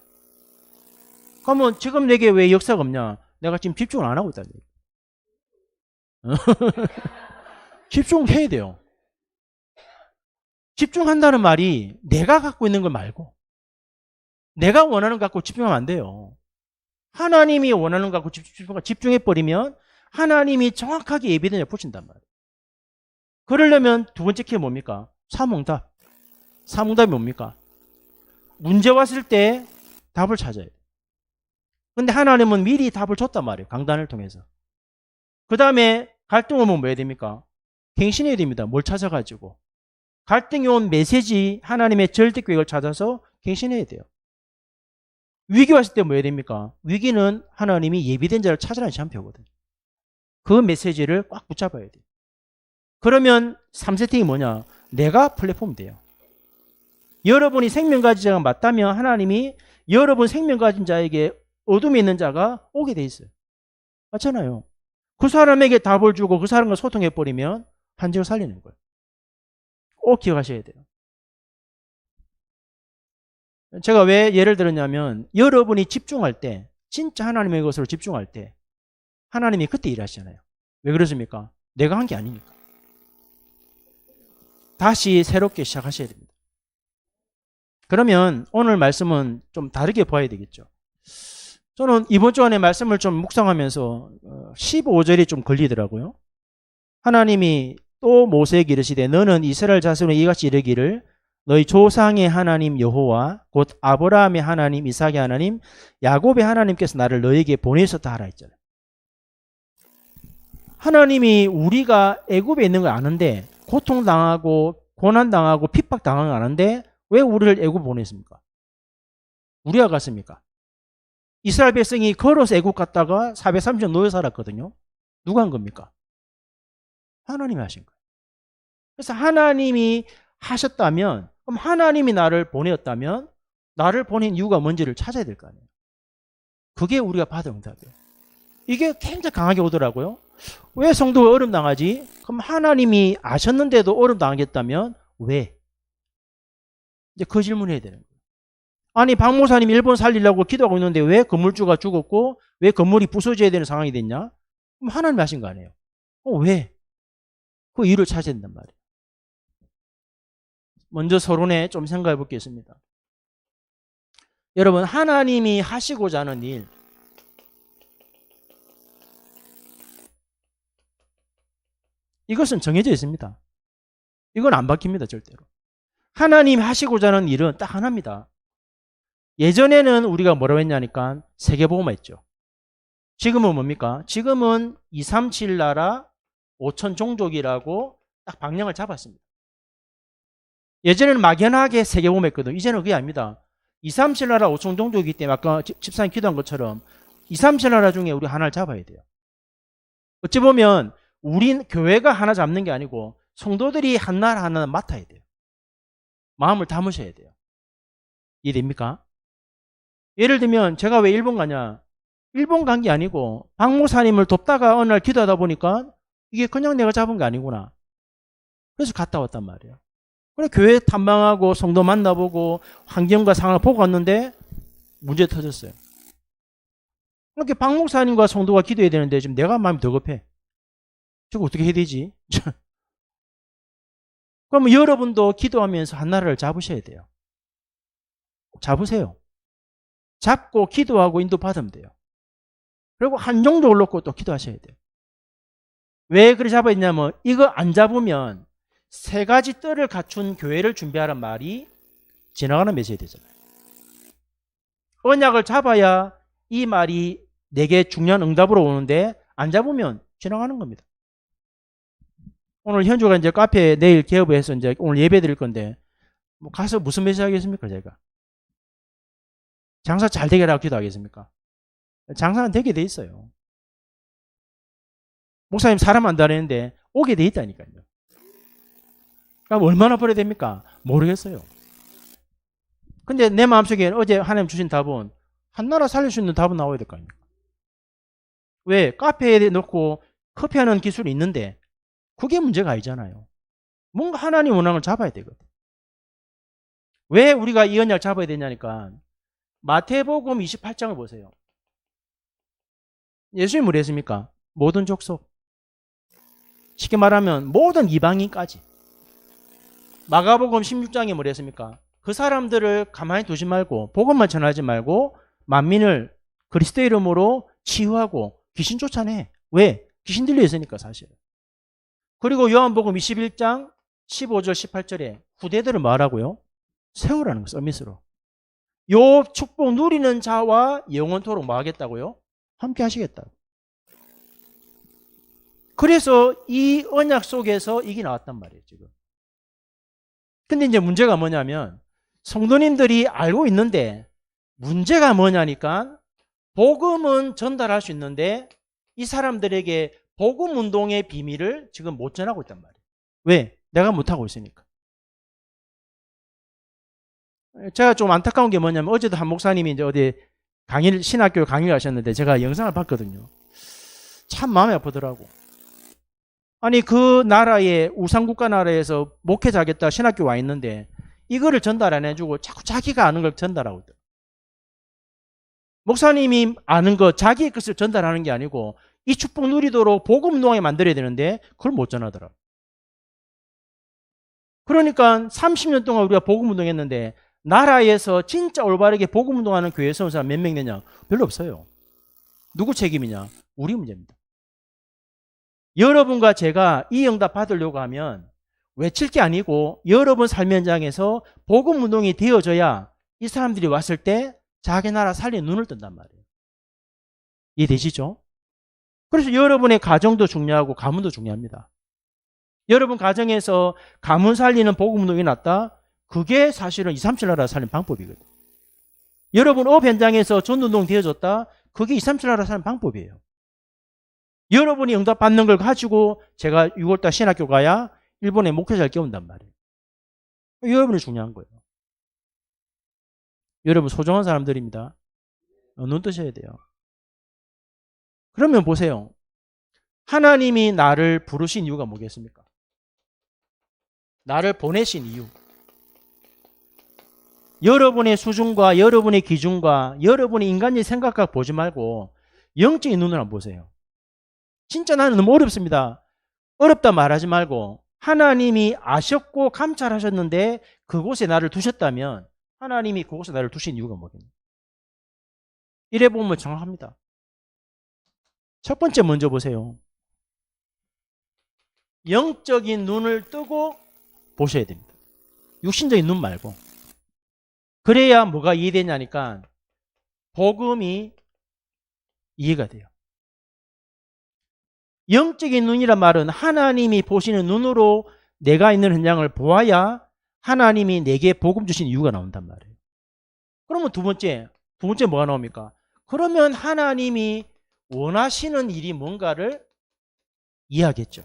그러면 지금 내게 왜 역사가 없냐? 내가 지금 집중을 안 하고 있다는 얘기. 집중해야 돼요. 집중한다는 말이 내가 갖고 있는 걸 말고 내가 원하는 거 갖고 집중하면 안 돼요. 하나님이 원하는 거 갖고 집중해버리면 하나님이 정확하게 예비되냐 붙인단 말이에요. 그러려면 두 번째 키 뭡니까? 삼응답. 삼응답이 뭡니까? 문제 왔을 때 답을 찾아야 돼요. 근데 하나님은 미리 답을 줬단 말이에요. 강단을 통해서. 그 다음에 갈등 오면 뭐 해야 됩니까? 갱신해야 됩니다. 뭘 찾아가지고. 갈등이 온 메시지, 하나님의 절대 계획을 찾아서 갱신해야 돼요. 위기 왔을 때 뭐 해야 됩니까? 위기는 하나님이 예비된 자를 찾아라는 시험표거든요. 그 메시지를 꽉 붙잡아야 돼요. 그러면 3세팅이 뭐냐? 내가 플랫폼이 돼요. 여러분이 생명 가진 자가 맞다면 하나님이 여러분 생명 가진 자에게 어둠에 있는 자가 오게 돼 있어요. 맞잖아요. 그 사람에게 답을 주고 그 사람과 소통해버리면 한적을 살리는 거예요. 꼭 기억하셔야 돼요. 제가 왜 예를 들었냐면 여러분이 집중할 때 진짜 하나님의 것으로 집중할 때 하나님이 그때 일하시잖아요. 왜 그러십니까? 내가 한 게 아니니까. 다시 새롭게 시작하셔야 됩니다. 그러면 오늘 말씀은 좀 다르게 봐야 되겠죠. 저는 이번 주 안에 말씀을 좀 묵상하면서 15절이 좀 걸리더라고요. 하나님이 또 모세에게 이르시되 너는 이스라엘 자손에 이같이 이르기를 너희 조상의 하나님 여호와 곧 아브라함의 하나님 이삭의 하나님 야곱의 하나님께서 나를 너에게 보내셨다 하라 했잖아요. 하나님이 우리가 애굽에 있는 걸 아는데 고통당하고 고난당하고 핍박당하는 걸 아는데 왜 우리를 애굽 보냈습니까? 우리가 갔습니까? 이스라엘 백성이 걸어서 애굽 갔다가 430년 노예 살았거든요. 누가 한 겁니까? 하나님이 하신 거예요. 그래서 하나님이 하셨다면 그럼 하나님이 나를 보내었다면 나를 보낸 이유가 뭔지를 찾아야 될 거 아니에요. 그게 우리가 받은 응답이에요. 이게 굉장히 강하게 오더라고요. 왜 성도가 어려움 당하지? 그럼 하나님이 아셨는데도 어려움 당하겠다면 왜? 이제 그 질문을 해야 되는 거예요. 아니 박 목사님 일본 살리려고 기도하고 있는데 왜 건물주가 죽었고 왜 건물이 부서져야 되는 상황이 됐냐? 그럼 하나님이 하신 거 아니에요. 왜? 그 이유를 찾아야 된단 말이에요. 먼저 서론에 좀 생각해 보겠습니다. 여러분 하나님이 하시고자 하는 일 이것은 정해져 있습니다. 이건 안 바뀝니다. 절대로. 하나님이 하시고자 하는 일은 딱 하나입니다. 예전에는 우리가 뭐라고 했냐니까 세계복음화 했죠. 지금은 뭡니까? 지금은 237 나라 5천 종족이라고 딱 방향을 잡았습니다. 예전에는 막연하게 세계복음화 했거든요. 이제는 그게 아닙니다. 237 나라 5천 종족이기 때문에 아까 집사님 기도한 것처럼 237 나라 중에 우리 하나를 잡아야 돼요. 어찌 보면 우린 교회가 하나 잡는 게 아니고 성도들이 한 나라 하나 맡아야 돼요. 마음을 담으셔야 돼요. 이해됩니까? 예를 들면 제가 왜 일본 가냐? 일본 간 게 아니고 박 목사님을 돕다가 어느 날 기도하다 보니까 이게 그냥 내가 잡은 게 아니구나. 그래서 갔다 왔단 말이에요. 그래 교회 탐방하고 성도 만나보고 환경과 상황을 보고 왔는데 문제 터졌어요. 그렇게 박 목사님과 성도가 기도해야 되는데 지금 내가 마음이 더 급해. 저거 어떻게 해야 되지? 그러면 여러분도 기도하면서 한 나라를 잡으셔야 돼요. 잡으세요. 잡고 기도하고 인도받으면 돼요. 그리고 한 종족을 놓고 또 기도하셔야 돼요. 왜 그렇게 잡아야 되냐면 이거 안 잡으면 세 가지 뜰을 갖춘 교회를 준비하란 말이 지나가는 메시지 되잖아요. 언약을 잡아야 이 말이 내게 중요한 응답으로 오는데 안 잡으면 지나가는 겁니다. 오늘 현주가 이제 카페 내일 개업해서 이제 오늘 예배 드릴 건데 뭐 가서 무슨 메시지 하겠습니까, 제가? 장사 잘 되게 하라고 기도하겠습니까? 장사는 되게 돼 있어요. 목사님 사람 안 다니는데 오게 돼 있다니까요. 그럼 얼마나 벌어야 됩니까? 모르겠어요. 근데 내 마음속에 어제 하나님 주신 답은 한 나라 살릴 수 있는 답은 나와야 될 거 아닙니까? 왜? 카페에 넣고 커피하는 기술이 있는데 그게 문제가 아니잖아요. 뭔가 하나님 원하는 걸 잡아야 되거든. 왜 우리가 이 언약을 잡아야 되냐니까 마태복음 28장을 보세요. 예수님이 뭐라 했습니까? 모든 족속. 쉽게 말하면 모든 이방인까지. 마가복음 16장에 뭐라 했습니까? 그 사람들을 가만히 두지 말고 복음만 전하지 말고 만민을 그리스도 이름으로 치유하고 귀신 쫓아내. 왜? 귀신 들려 있으니까 사실. 그리고 요한복음 21장 15절 18절에 후대들을 말하고요. 세우라는 거 서밋으로. 요 축복 누리는 자와 영원토록 뭐 하겠다고요? 함께 하시겠다고. 그래서 이 언약 속에서 이게 나왔단 말이에요, 지금. 근데 이제 문제가 뭐냐면 성도님들이 알고 있는데 문제가 뭐냐니까 복음은 전달할 수 있는데 이 사람들에게 복음 운동의 비밀을 지금 못 전하고 있단 말이에요. 왜? 내가 못하고 있으니까. 제가 좀 안타까운 게 뭐냐면 어제도 한 목사님이 이제 어디 신학교 강의를 하셨는데 제가 영상을 봤거든요. 참 마음이 아프더라고. 아니 그 나라의 우상국가 나라에서 목회자겠다 신학교 와 있는데 이거를 전달 안 해주고 자꾸 자기가 아는 걸 전달하고 있다. 목사님이 아는 거 자기의 것을 전달하는 게 아니고 이 축복 누리도록 복음 운동에 만들어야 되는데 그걸 못 전하더라. 그러니까 30년 동안 우리가 복음 운동했는데 나라에서 진짜 올바르게 복음 운동하는 교회에 세운 사람 몇 명 되냐? 별로 없어요. 누구 책임이냐? 우리 문제입니다. 여러분과 제가 이 응답 받으려고 하면 외칠 게 아니고 여러분 삶 현장에서 복음 운동이 되어져야 이 사람들이 왔을 때 자기 나라 살리는 눈을 뜬단 말이에요. 이해되시죠? 그래서 여러분의 가정도 중요하고 가문도 중요합니다. 여러분 가정에서 가문 살리는 복음 운동이 났다? 그게 사실은 2, 3, 7 나라 살리는 방법이거든요. 여러분 업 현장에서 전운동 되어졌다? 그게 2, 3, 7 나라 살리는 방법이에요. 여러분이 응답 받는 걸 가지고 제가 6월달 신학교 가야 일본에 목회자를 깨운단 말이에요. 여러분이 중요한 거예요. 여러분 소중한 사람들입니다. 눈 뜨셔야 돼요. 그러면 보세요. 하나님이 나를 부르신 이유가 뭐겠습니까? 나를 보내신 이유. 여러분의 수준과 여러분의 기준과 여러분의 인간의 생각과 보지 말고 영적인 눈을 한번 보세요. 진짜 나는 너무 어렵습니다. 어렵다 말하지 말고 하나님이 아셨고 감찰하셨는데 그곳에 나를 두셨다면 하나님이 그곳에 나를 두신 이유가 뭐겠냐? 이래 보면 정확합니다. 첫 번째 먼저 보세요. 영적인 눈을 뜨고 보셔야 됩니다. 육신적인 눈 말고. 그래야 뭐가 이해되냐니까 복음이 이해가 돼요. 영적인 눈이란 말은 하나님이 보시는 눈으로 내가 있는 현장을 보아야 하나님이 내게 복음 주신 이유가 나온단 말이에요. 그러면 두 번째 뭐가 나옵니까? 그러면 하나님이 원하시는 일이 뭔가를 이해하겠죠.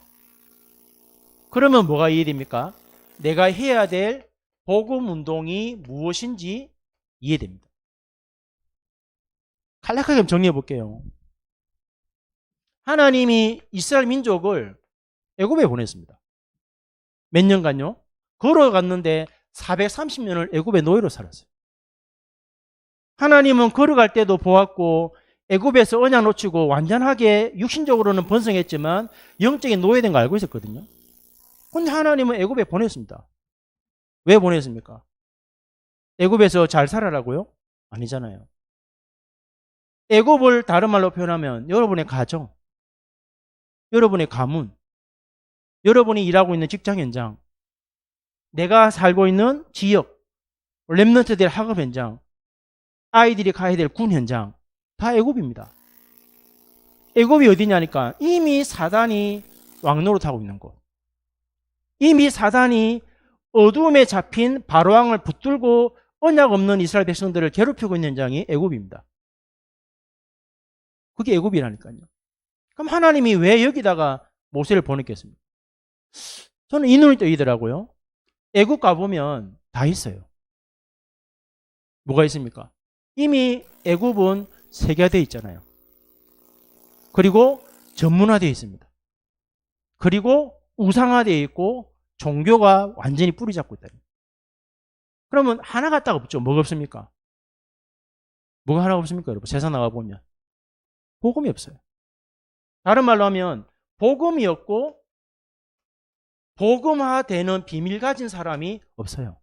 그러면 뭐가 이해됩니까? 내가 해야 될 복음 운동이 무엇인지 이해됩니다. 간략하게 정리해 볼게요. 하나님이 이스라엘 민족을 애굽에 보냈습니다. 몇 년간요? 걸어갔는데 430년을 애굽의 노예로 살았어요. 하나님은 걸어갈 때도 보았고 애굽에서 언약 놓치고 완전하게 육신적으로는 번성했지만 영적인 노예된 거 알고 있었거든요. 근데 하나님은 애굽에 보냈습니다. 왜 보냈습니까? 애굽에서 잘 살아라고요? 아니잖아요. 애굽을 다른 말로 표현하면 여러분의 가정, 여러분의 가문, 여러분이 일하고 있는 직장 현장, 내가 살고 있는 지역, 렘넌트들 학업 현장, 아이들이 가야 될 군 현장, 다 애굽입니다. 애굽이 어디냐니까 이미 사단이 왕노릇하고 있는 곳. 이미 사단이 어둠에 잡힌 바로왕을 붙들고 언약 없는 이스라엘 백성들을 괴롭히고 있는 현장이 애굽입니다. 그게 애굽이라니까요. 그럼 하나님이 왜 여기다가 모세를 보냈겠습니까? 저는 이 눈이 뜨이더라고요. 애굽 가보면 다 있어요. 뭐가 있습니까? 이미 애굽은 세계화되어 있잖아요. 그리고 전문화되어 있습니다. 그리고 우상화되어 있고 종교가 완전히 뿌리 잡고 있다. 그러면 하나가 딱 없죠. 뭐가 없습니까? 뭐가 하나가 없습니까, 여러분? 세상 나가보면. 복음이 없어요. 다른 말로 하면 복음이 없고 복음화되는 비밀 가진 사람이 없어요.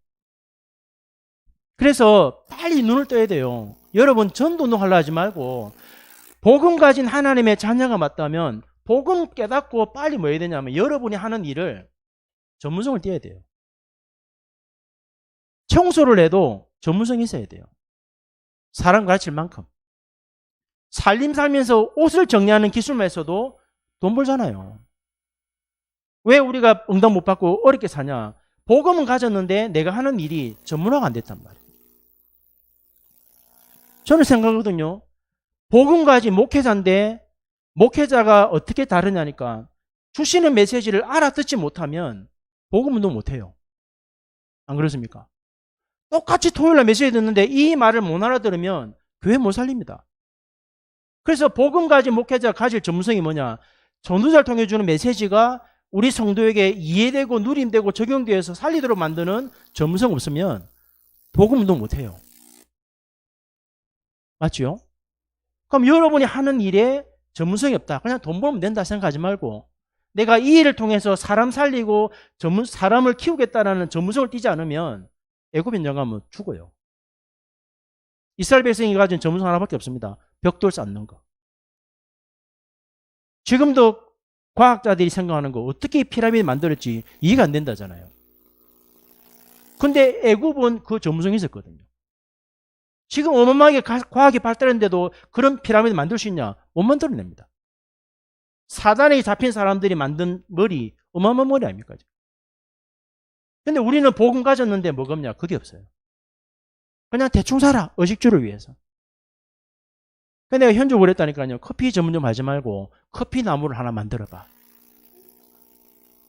그래서 빨리 눈을 떠야 돼요. 여러분 전도운동 하려 하지 말고 복음 가진 하나님의 자녀가 맞다면 복음 깨닫고 빨리 뭐 해야 되냐면 여러분이 하는 일을 전문성을 띄어야 돼요. 청소를 해도 전문성이 있어야 돼요. 사람 가르칠 만큼. 살림 살면서 옷을 정리하는 기술만 있어도 돈 벌잖아요. 왜 우리가 응답 못 받고 어렵게 사냐? 복음은 가졌는데 내가 하는 일이 전문화가 안 됐단 말이에요. 저는 생각하거든요. 복음 가진 목회자인데 목회자가 어떻게 다르냐니까 주시는 메시지를 알아듣지 못하면 복음 운동 못해요. 안 그렇습니까? 똑같이 토요일날 메시지 듣는데 이 말을 못 알아들으면 교회 못 살립니다. 그래서 복음 가진 목회자가 가질 전문성이 뭐냐? 전도자를 통해 주는 메시지가 우리 성도에게 이해되고 누림되고 적용되어서 살리도록 만드는 전문성 없으면 복음 운동 못해요. 맞죠? 그럼 여러분이 하는 일에 전문성이 없다. 그냥 돈 벌면 된다 생각하지 말고 내가 이 일을 통해서 사람 살리고 사람을 키우겠다라는 전문성을 띠지 않으면 애굽 현장 가면 죽어요. 이스라엘 백성이 가진 전문성 하나밖에 없습니다. 벽돌 쌓는 거. 지금도 과학자들이 생각하는 거 어떻게 피라미드 만들었지 이해가 안 된다잖아요. 근데 애굽은 그 전문성이 있었거든요. 지금 어마어마하게 과학이 발달했는데도 그런 피라미드 만들 수 있냐? 못 만들어냅니다. 사단에 잡힌 사람들이 만든 머리 어마어마한 머리 아닙니까? 근데 우리는 복음 가졌는데 뭐가 없냐? 그게 없어요. 그냥 대충 살아. 의식주를 위해서. 근데 내가 현주 그랬다니까요. 커피 전문점 하지 말고 커피 나무를 하나 만들어봐.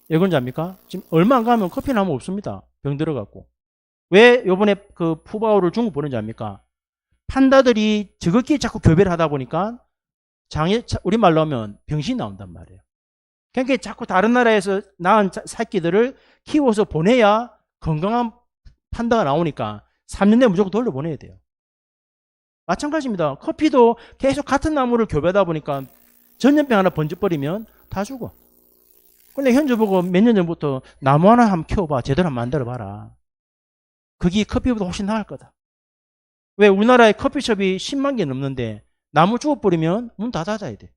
왜 그런지 압니까? 지금 얼마 안 가면 커피 나무 없습니다. 병 들어갖고. 왜 요번에 그 푸바오를 중국 보는지 압니까? 판다들이 저것끼리 자꾸 교배를 하다 보니까 우리말로 하면 병신이 나온단 말이에요. 그러니까 자꾸 다른 나라에서 낳은 새끼들을 키워서 보내야 건강한 판다가 나오니까 3년 내에 무조건 돌려보내야 돼요. 마찬가지입니다. 커피도 계속 같은 나무를 교배하다 보니까 전염병 하나 번져버리면 다 죽어. 근데 현주 보고 몇 년 전부터 나무 하나 한번 키워봐. 제대로 한번 만들어봐라. 그게 커피보다 훨씬 나을 거다. 왜 우리나라에 커피숍이 10만 개 넘는데 나무 죽어버리면 문 다 닫아야 돼.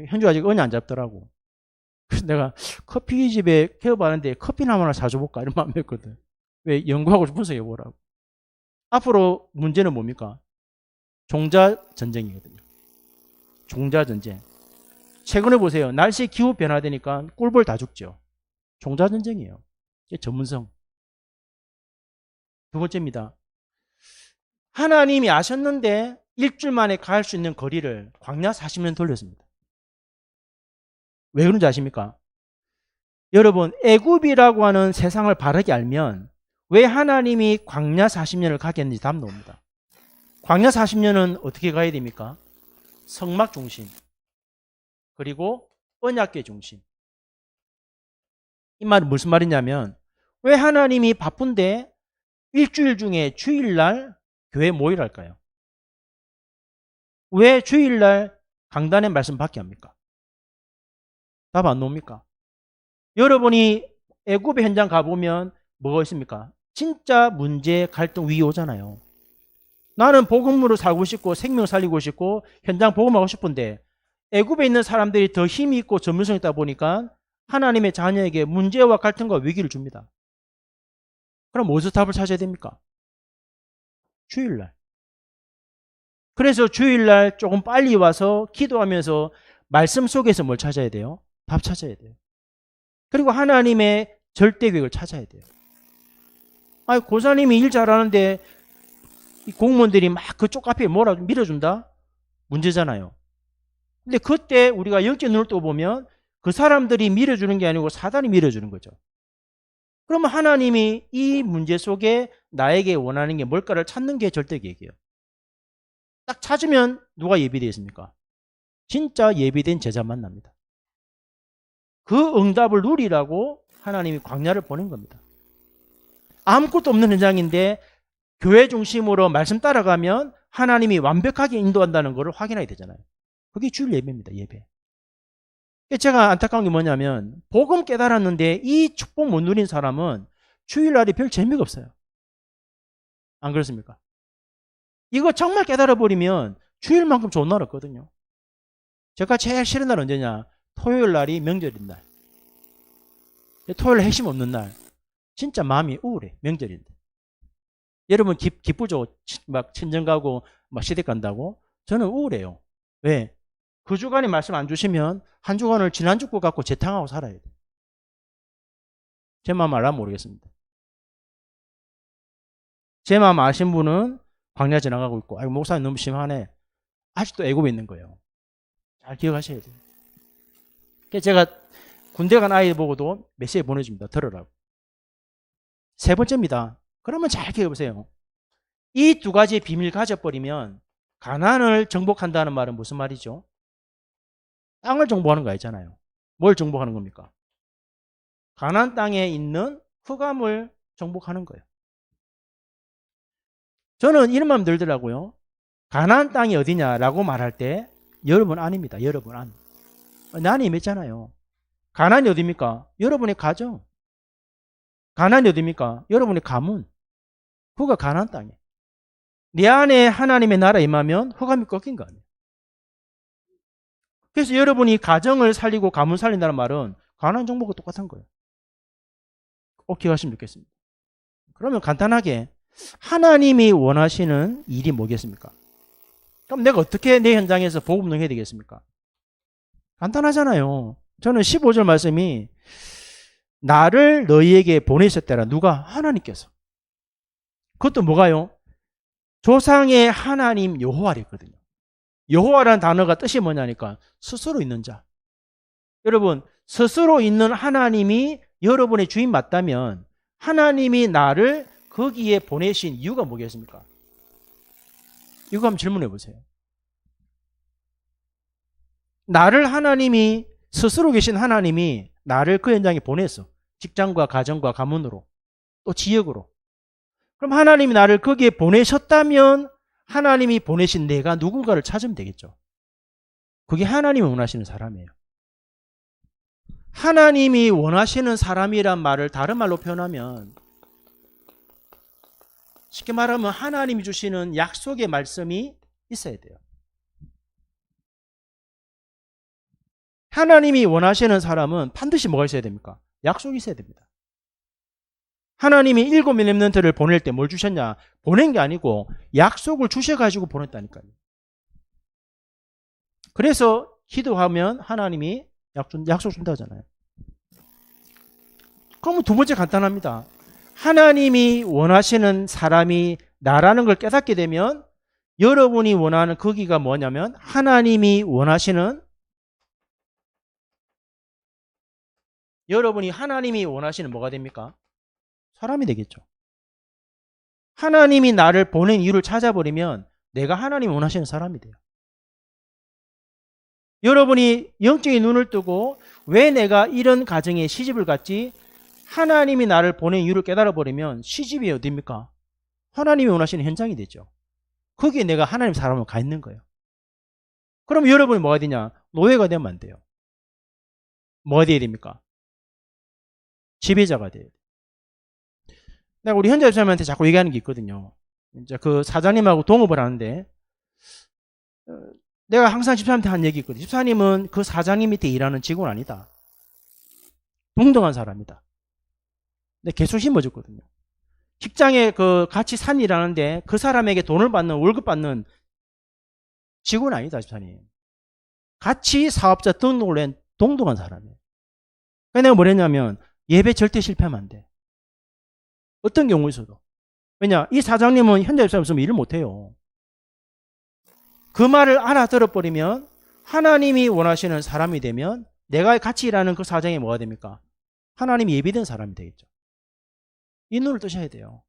현주 아직 언이 안 잡더라고. 그래서 내가 커피집에 개업하는데 커피나무 하나 사줘볼까 이런 마음이 했거든. 왜 연구하고 분석해보라고. 앞으로 문제는 뭡니까? 종자전쟁이거든요. 종자전쟁. 최근에 보세요. 날씨 기후 변화되니까 꿀벌 다 죽죠. 종자전쟁이에요. 이게 전문성. 두 번째입니다. 하나님이 아셨는데 일주일 만에 갈 수 있는 거리를 광야 40년 돌렸습니다. 왜 그런지 아십니까? 여러분 애굽이라고 하는 세상을 바르게 알면 왜 하나님이 광야 40년을 가게 했는지 답 나옵니다. 광야 40년은 어떻게 가야 됩니까? 성막 중심 그리고 언약궤 중심. 이 말은 무슨 말이냐면 왜 하나님이 바쁜데 일주일 중에 주일날 교회 모이랄까요? 왜 주일날 강단의 말씀 받게 합니까? 답 안 나옵니까? 여러분이 애굽의 현장 가보면 뭐가 있습니까? 진짜 문제, 갈등, 위기 오잖아요. 나는 복음으로 살고 싶고 생명 살리고 싶고 현장 복음하고 싶은데 애굽에 있는 사람들이 더 힘이 있고 전문성이 있다 보니까 하나님의 자녀에게 문제와 갈등과 위기를 줍니다. 그럼 어디서 답을 찾아야 됩니까? 주일날. 그래서 주일날 조금 빨리 와서 기도하면서 말씀 속에서 뭘 찾아야 돼요? 답 찾아야 돼요. 그리고 하나님의 절대 계획을 찾아야 돼요. 아니, 고사님이 일 잘하는데 이 공무원들이 막 그쪽 앞에 뭐라 밀어준다? 문제잖아요. 근데 그때 우리가 영적 눈을 떠보면 그 사람들이 밀어주는 게 아니고 사단이 밀어주는 거죠. 그러면 하나님이 이 문제 속에 나에게 원하는 게 뭘까를 찾는 게 절대 계획이에요. 딱 찾으면 누가 예비되어 있습니까? 진짜 예비된 제자 만납니다. 그 응답을 누리라고 하나님이 광야를 보낸 겁니다. 아무것도 없는 현장인데 교회 중심으로 말씀 따라가면 하나님이 완벽하게 인도한다는 것을 확인하게 되잖아요. 그게 주일 예배입니다. 예배. 제가 안타까운 게 뭐냐면 복음 깨달았는데 이 축복 못 누린 사람은 주일날이 별 재미가 없어요. 안 그렇습니까? 이거 정말 깨달아버리면 주일만큼 좋은 날 없거든요. 제가 제일 싫은 날 언제냐? 토요일 날이 명절인 날. 토요일 핵심 없는 날. 진짜 마음이 우울해. 명절인데. 여러분 기쁘죠? 막 친정 가고 막 시댁 간다고? 저는 우울해요. 왜? 그 주간에 말씀 안 주시면 한 주간을 지난주 거 갖고 재탕하고 살아야 돼. 제 마음 알라 모르겠습니다. 제 마음 아신 분은 광야 지나가고 있고, 아이고 목사님 너무 심하네. 아직도 애굽에 있는 거예요. 잘 기억하셔야 돼요. 그래서 제가 군대 간 아이 보고도 메시지 보내줍니다. 들으라고. 세 번째입니다. 그러면 잘 기억해보세요. 이 두 가지의 비밀 가져버리면 가나안을 정복한다는 말은 무슨 말이죠? 땅을 정복하는 거 아니잖아요. 뭘 정복하는 겁니까? 가나안 땅에 있는 흑암을 정복하는 거예요. 저는 이런 마음 들더라고요. 가나안 땅이 어디냐라고 말할 때 여러분 아닙니다. 여러분 안. 나는 임했잖아요. 가나안이 어디입니까? 여러분의 가정. 가나안이 어디입니까? 여러분의 가문. 그가 가나안 땅이에요. 내 안에 하나님의 나라 임하면 흑암이 꺾인 거 아니에요. 그래서 여러분이 가정을 살리고 가문 살린다는 말은 가나안 정복과 똑같은 거예요. 꼭 기억하시면 좋겠습니다. 그러면 간단하게 하나님이 원하시는 일이 뭐겠습니까? 그럼 내가 어떻게 내 현장에서 복음 능해야 되겠습니까? 간단하잖아요. 저는 15절 말씀이 나를 너희에게 보내셨더라. 누가? 하나님께서. 그것도 뭐가요? 조상의 하나님 여호와라 했거든요. 여호와라는 단어가 뜻이 뭐냐니까 스스로 있는 자. 여러분 스스로 있는 하나님이 여러분의 주인 맞다면 하나님이 나를 거기에 보내신 이유가 뭐겠습니까? 이거 한번 질문해 보세요. 나를 하나님이 스스로 계신 하나님이 나를 그 현장에 보냈어. 직장과 가정과 가문으로 또 지역으로. 그럼 하나님이 나를 거기에 보내셨다면 하나님이 보내신 내가 누군가를 찾으면 되겠죠. 그게 하나님이 원하시는 사람이에요. 하나님이 원하시는 사람이란 말을 다른 말로 표현하면 쉽게 말하면 하나님이 주시는 약속의 말씀이 있어야 돼요. 하나님이 원하시는 사람은 반드시 뭐가 있어야 됩니까? 약속이 있어야 됩니다. 하나님이 7 렘넌트를 보낼 때 뭘 주셨냐? 보낸 게 아니고 약속을 주셔가지고 보냈다니까요. 그래서 기도하면 하나님이 약속 준다 하잖아요. 그러면 두 번째 간단합니다. 하나님이 원하시는 사람이 나라는 걸 깨닫게 되면 여러분이 원하는 거기가 뭐냐면 여러분이 하나님이 원하시는 뭐가 됩니까? 사람이 되겠죠. 하나님이 나를 보낸 이유를 찾아버리면 내가 하나님이 원하시는 사람이 돼요. 여러분이 영적인 눈을 뜨고 왜 내가 이런 가정에 시집을 갔지? 하나님이 나를 보낸 이유를 깨달아버리면 시집이 어디입니까? 하나님이 원하시는 현장이 되죠. 거기에 내가 하나님 사람으로 가 있는 거예요. 그럼 여러분이 뭐가 되냐? 노예가 되면 안 돼요. 뭐가 돼야 됩니까? 지배자가 돼야 돼요. 내가 우리 현자 집사님한테 자꾸 얘기하는 게 있거든요. 이제 그 사장님하고 동업을 하는데 내가 항상 집사님한테 한 얘기 있거든요. 집사님은 그 사장님 밑에 일하는 직원 아니다. 동등한 사람이다. 근데 계속 심어줬거든요. 직장에 그 같이 산 일하는데 그 사람에게 돈을 받는 월급 받는 직원 아니다, 집사님. 같이 사업자 등록을 낸 동등한 사람이에요. 그러니까 내가 뭐랬냐면 예배 절대 실패하면 안 돼. 어떤 경우에서도. 왜냐? 이 사장님은 현장 집사님 없으면 일을 못해요. 그 말을 알아들어버리면 하나님이 원하시는 사람이 되면 내가 같이 일하는 그 사장이 뭐가 됩니까? 하나님이 예비된 사람이 되겠죠. 이 눈을 뜨셔야 돼요.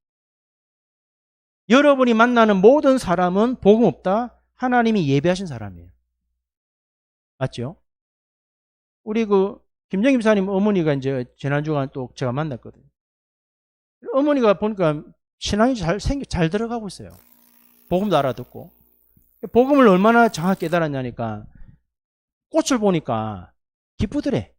여러분이 만나는 모든 사람은 복음 없다. 하나님이 예배하신 사람이에요. 맞죠? 우리 그 김정임 집사님 어머니가 이제 지난주간 또 제가 만났거든요. 어머니가 보니까 신앙이 잘 들어가고 있어요. 복음도 알아듣고. 복음을 얼마나 정확히 깨달았냐니까 꽃을 보니까 기쁘더래.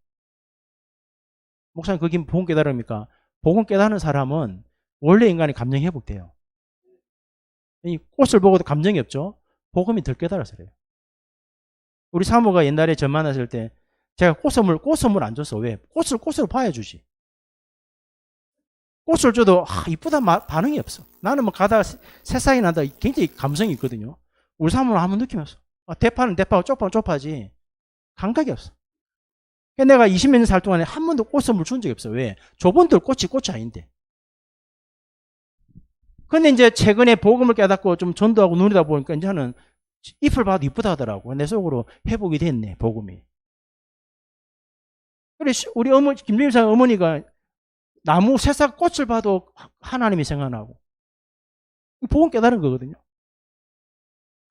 목사님 그게 복음 깨달으니까 복음 깨달은 사람은 원래 인간이 감정이 회복돼요. 이 꽃을 보고도 감정이 없죠. 복음이 덜 깨달아서 그래요. 우리 사모가 옛날에 저 만났을 때 제가 꽃선물 안 줬어. 왜? 꽃을 봐야 주지. 꽃을 줘도 이쁘다 반응이 없어. 나는 뭐 가다가 새싹이 난다 굉장히 감성이 있거든요. 우리 사모는 아무 느낌이 없어. 대파는 대파고 쪽파는 쪽파지 감각이 없어. 내가 20몇 년 살 동안에 한 번도 꽃선물 준 적이 없어. 왜? 저분들 꽃이 아닌데. 근데 이제 최근에 복음을 깨닫고 좀 전도하고 누리다 보니까 이제는 잎을 봐도 이쁘다 하더라고. 내 속으로 회복이 됐네, 복음이. 그래, 우리 김정일 사 어머니가 나무 새싹 꽃을 봐도 하나님이 생각나고. 복음 깨달은 거거든요.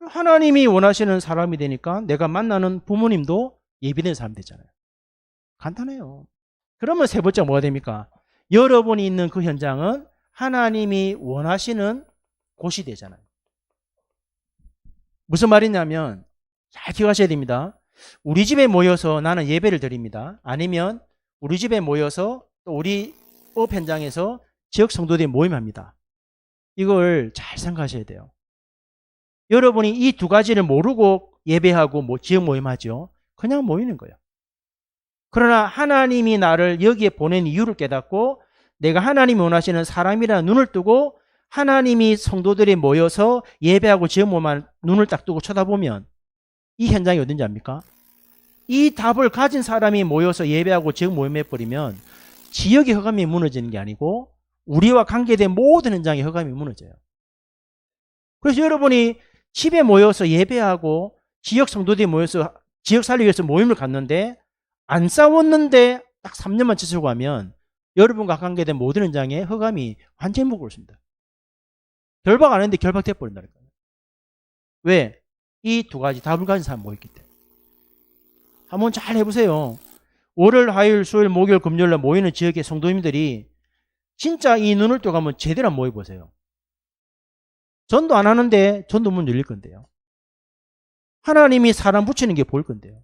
하나님이 원하시는 사람이 되니까 내가 만나는 부모님도 예비된 사람이 되잖아요. 간단해요. 그러면 세 번째 뭐가 됩니까? 여러분이 있는 그 현장은 하나님이 원하시는 곳이 되잖아요. 무슨 말이냐면 잘 기억하셔야 됩니다. 우리 집에 모여서 나는 예배를 드립니다. 아니면 우리 집에 모여서 또 우리 업 현장에서 지역 성도들이 모임합니다. 이걸 잘 생각하셔야 돼요. 여러분이 이 두 가지를 모르고 예배하고 지역 모임하죠. 그냥 모이는 거예요. 그러나 하나님이 나를 여기에 보낸 이유를 깨닫고 내가 하나님이 원하시는 사람이라는 눈을 뜨고 하나님이 성도들이 모여서 예배하고 지역 모임만 눈을 딱 뜨고 쳐다보면 이 현장이 어딘지 압니까? 이 답을 가진 사람이 모여서 예배하고 지역 모임해버리면 지역의 허감이 무너지는 게 아니고 우리와 관계된 모든 현장의 허감이 무너져요. 그래서 여러분이 집에 모여서 예배하고 지역 성도들이 모여서 지역 살리기 위해서 모임을 갖는데 안 싸웠는데 딱 3년만 지수고 하면 여러분과 관계된 모든 현장에 허감이 완전히 묵었습니다. 결박 안 했는데 결박돼 버린다니까요. 왜? 이 두 가지 답을 가진 사람 모였기 때문에. 한번 잘 해보세요. 월요일, 화요일, 수요일, 목요일, 금요일날 모이는 지역의 성도님들이 진짜 이 눈을 뜨고 한번 제대로 한번 모여보세요. 전도 안 하는데 전도 문 열릴 건데요. 하나님이 사람 붙이는 게 보일 건데요.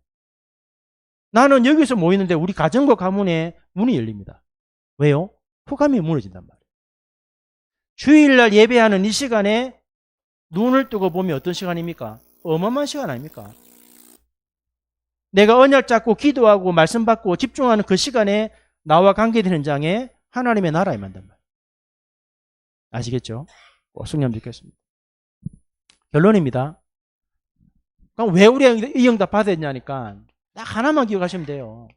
나는 여기서 모이는데 우리 가정과 가문에 문이 열립니다. 왜요? 호감이 무너진단 말이에요. 주일날 예배하는 이 시간에 눈을 뜨고 보면 어떤 시간입니까? 어마어마한 시간 아닙니까? 내가 언약 잡고 기도하고 말씀 받고 집중하는 그 시간에 나와 관계된 현장에 하나님의 나라에 만단 말이에요. 아시겠죠? 꼭 승리하면 좋겠습니다. 결론입니다. 그럼 왜 우리가 이 응답 받았냐니까 딱 하나만 기억하시면 돼요.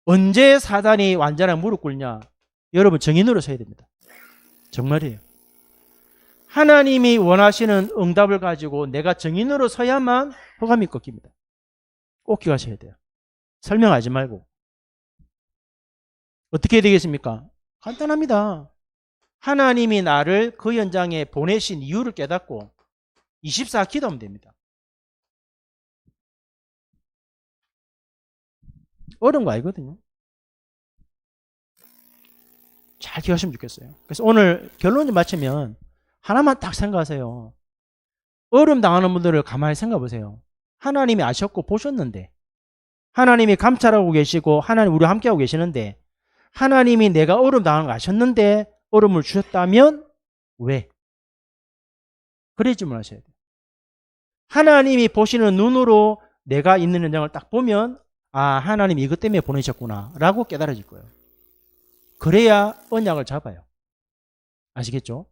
언제 사단이 완전하게 무릎 꿇냐? 여러분 정인으로 서야 됩니다. 정말이에요. 하나님이 원하시는 응답을 가지고 내가 정인으로 서야만 허감이 꺾입니다. 꼭 기억하셔야 돼요. 설명하지 말고. 어떻게 되겠습니까? 간단합니다. 하나님이 나를 그 현장에 보내신 이유를 깨닫고 24 기도하면 됩니다. 어려운 거 아니거든요. 잘 기억하시면 좋겠어요. 그래서 오늘 결론 좀 맞추면 하나만 딱 생각하세요. 어려움 당하는 분들을 가만히 생각해 보세요. 하나님이 아셨고 보셨는데 하나님이 감찰하고 계시고 하나님 우리와 함께하고 계시는데 하나님이 내가 어려움 당하는 거 아셨는데 어려움을 주셨다면 왜? 그래 질문하셔야 돼요. 하나님이 보시는 눈으로 내가 있는 현장을 딱 보면 하나님이 이것 때문에 보내셨구나 라고 깨달아질 거예요. 그래야 언약을 잡아요. 아시겠죠?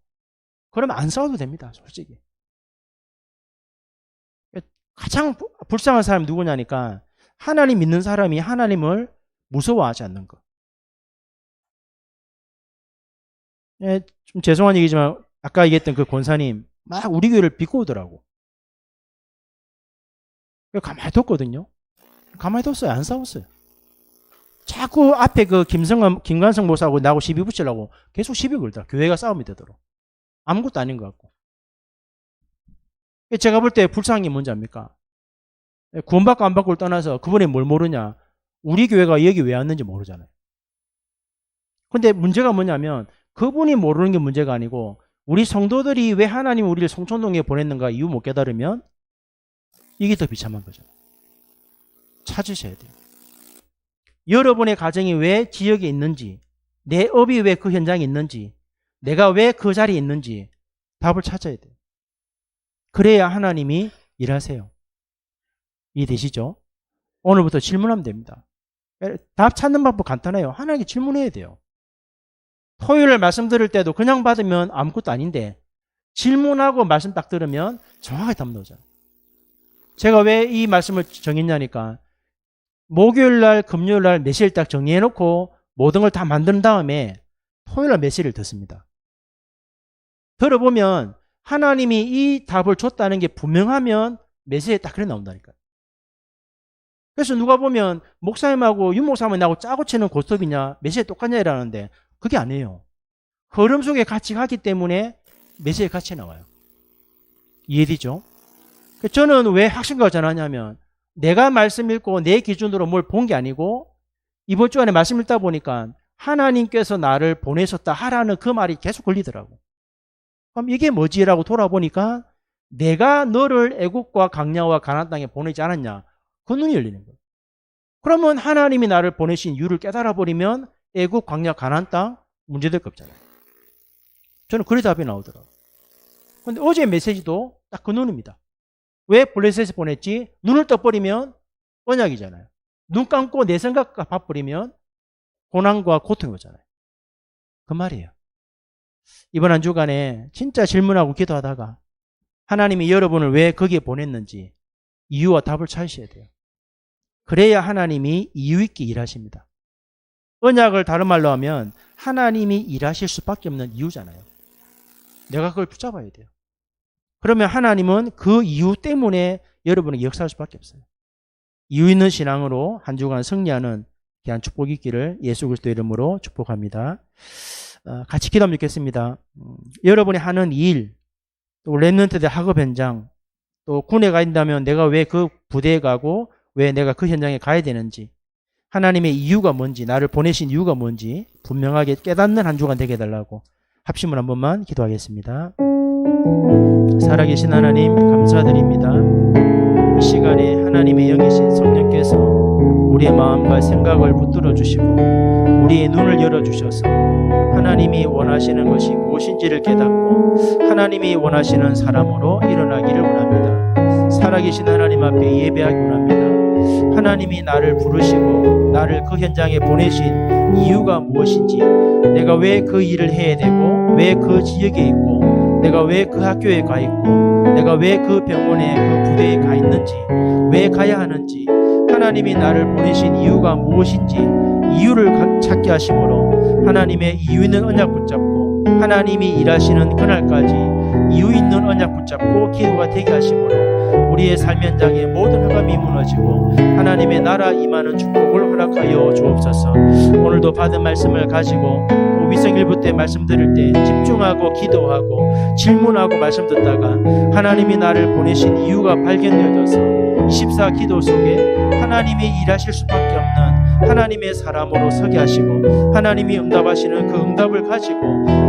그러면 안 싸워도 됩니다. 솔직히. 가장 불쌍한 사람이 누구냐니까 하나님 믿는 사람이 하나님을 무서워하지 않는 것. 예, 좀 죄송한 얘기지만 아까 얘기했던 그 권사님 막 우리 교회를 비꼬더라고. 가만히 뒀거든요. 가만히 뒀어요. 안 싸웠어요. 자꾸 앞에 그 김관성 목사하고 나하고 시비 붙이려고 계속 시비 걸더라. 교회가 싸움이 되도록. 아무것도 아닌 것 같고. 제가 볼 때 불쌍한 게 뭔지 압니까? 구원받고 안 받고를 떠나서 그분이 뭘 모르냐. 우리 교회가 여기 왜 왔는지 모르잖아요. 근데 문제가 뭐냐면 그분이 모르는 게 문제가 아니고 우리 성도들이 왜 하나님이 우리를 송천동에 보냈는가 이유 못 깨달으면 이게 더 비참한 거죠. 찾으셔야 돼요. 여러분의 가정이 왜 지역에 있는지, 내 업이 왜 그 현장에 있는지, 내가 왜 그 자리에 있는지 답을 찾아야 돼요. 그래야 하나님이 일하세요. 이해되시죠? 오늘부터 질문하면 됩니다. 답 찾는 방법 간단해요. 하나님께 질문해야 돼요. 토요일 말씀 들을 때도 그냥 받으면 아무것도 아닌데 질문하고 말씀 딱 들으면 정확하게 답 나오잖아요. 제가 왜 이 말씀을 정했냐니까 목요일날 금요일날 메시지를 딱 정리해놓고 모든 걸 다 만든 다음에 토요일날 메시지를 듣습니다. 들어보면 하나님이 이 답을 줬다는 게 분명하면 메시지에 딱 그래 나온다니까요. 그래서 누가 보면 목사님하고 윤목사님이 나하고 짜고 치는 고스톱이냐 메시지 똑같냐 이러는데 그게 아니에요. 흐름 속에 같이 가기 때문에 메시지에 같이 나와요. 이해되죠? 저는 왜 확신과 전하냐면 내가 말씀 읽고 내 기준으로 뭘 본 게 아니고 이번 주 안에 말씀 읽다 보니까 하나님께서 나를 보내셨다 하라는 그 말이 계속 걸리더라고. 그럼 이게 뭐지라고 돌아보니까 내가 너를 애국과 강야와 가나안 땅에 보내지 않았냐. 그 눈이 열리는 거예요. 그러면 하나님이 나를 보내신 이유를 깨달아 버리면 애국, 광야, 가나안 땅 문제될 거 없잖아요. 저는 그래 답이 나오더라고요. 그런데 어제 메시지도 딱 그 눈입니다. 왜 블레셋에 보냈지? 눈을 떠버리면 언약이잖아요. 눈 감고 내 생각과 바버리면 고난과 고통이 오잖아요. 그 말이에요. 이번 한 주간에 진짜 질문하고 기도하다가 하나님이 여러분을 왜 거기에 보냈는지 이유와 답을 찾으셔야 돼요. 그래야 하나님이 이유 있게 일하십니다. 언약을 다른 말로 하면 하나님이 일하실 수밖에 없는 이유잖아요. 내가 그걸 붙잡아야 돼요. 그러면 하나님은 그 이유 때문에 여러분에게 역사할 수밖에 없어요. 이유 있는 신앙으로 한 주간 승리하는 귀한 축복이 있기를 예수 그리스도 이름으로 축복합니다. 같이 기도하면 좋겠습니다. 여러분이 하는 일, 또 랩런트들 학업 현장, 또 군에 가 있다면 내가 왜 그 부대에 가고 왜 내가 그 현장에 가야 되는지, 하나님의 이유가 뭔지, 나를 보내신 이유가 뭔지 분명하게 깨닫는 한 주간 되게 해달라고 합심을 한 번만 기도하겠습니다. 살아계신 하나님 감사드립니다. 이 시간에 하나님의 영이신 성령께서 우리의 마음과 생각을 붙들어 주시고 우리의 눈을 열어주셔서 하나님이 원하시는 것이 무엇인지를 깨닫고 하나님이 원하시는 사람으로 일어나기를 원합니다. 살아계신 하나님 앞에 예배하기 원합니다. 하나님이 나를 부르시고 나를 그 현장에 보내신 이유가 무엇인지, 내가 왜 그 일을 해야 되고 왜 그 지역에 있고 내가 왜 그 학교에 가 있고 내가 왜 그 병원에 그 부대에 가 있는지, 왜 가야 하는지, 하나님이 나를 보내신 이유가 무엇인지 이유를 찾게 하심으로 하나님의 이유 있는 언약 붙잡고 하나님이 일하시는 그날까지 이유 있는 언약 붙잡고 기도가 되게 하심으로 우리의 삶 현장에 모든 흑암이 무너지고 하나님의 나라 임하는 축복을 허락하여 주옵소서. 오늘도 받은 말씀을 가지고 위성 일부 때 말씀 들을 때 집중하고 기도하고 질문하고 말씀 듣다가 하나님이 나를 보내신 이유가 발견되어져서 24 기도 속에 하나님이 일하실 수밖에 없는 하나님의 사람으로 서게 하시고 하나님이 응답하시는 그 응답을 가지고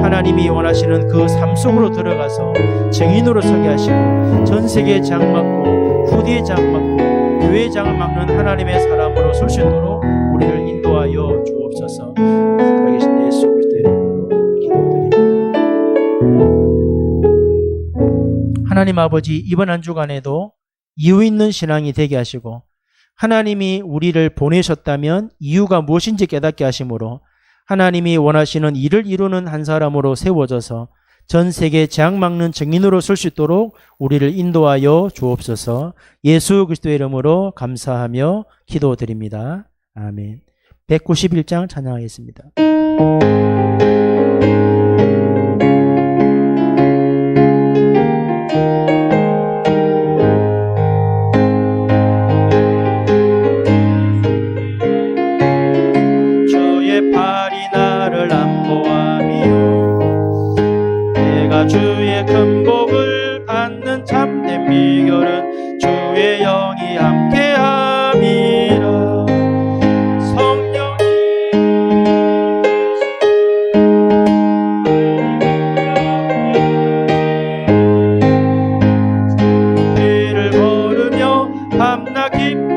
하나님이 원하시는 그 삶 속으로 들어가서 증인으로 서게 하시고 전 세계의 장 막고 후대의 장 막고 교회의 장을 막는 하나님의 사람으로 설 수 있도록 우리를 인도하여 주옵소서. 살아계신 예수 그리스도 이름으로 기도드립니다. 하나님 아버지, 이번 한 주간에도 이유 있는 신앙이 되게 하시고 하나님이 우리를 보내셨다면 이유가 무엇인지 깨닫게 하심으로 하나님이 원하시는 일을 이루는 한 사람으로 세워져서 전 세계 재앙 막는 증인으로 설 수 있도록 우리를 인도하여 주옵소서. 예수 그리스도의 이름으로 감사하며 기도드립니다. 아멘. 191장 찬양하겠습니다. 주의 팔이 나를 안보하며 내가 주의 큰 복을 받는 참된 비결은 주의 영이 함께함이라. 길을 걸으며 밤낮 기뻐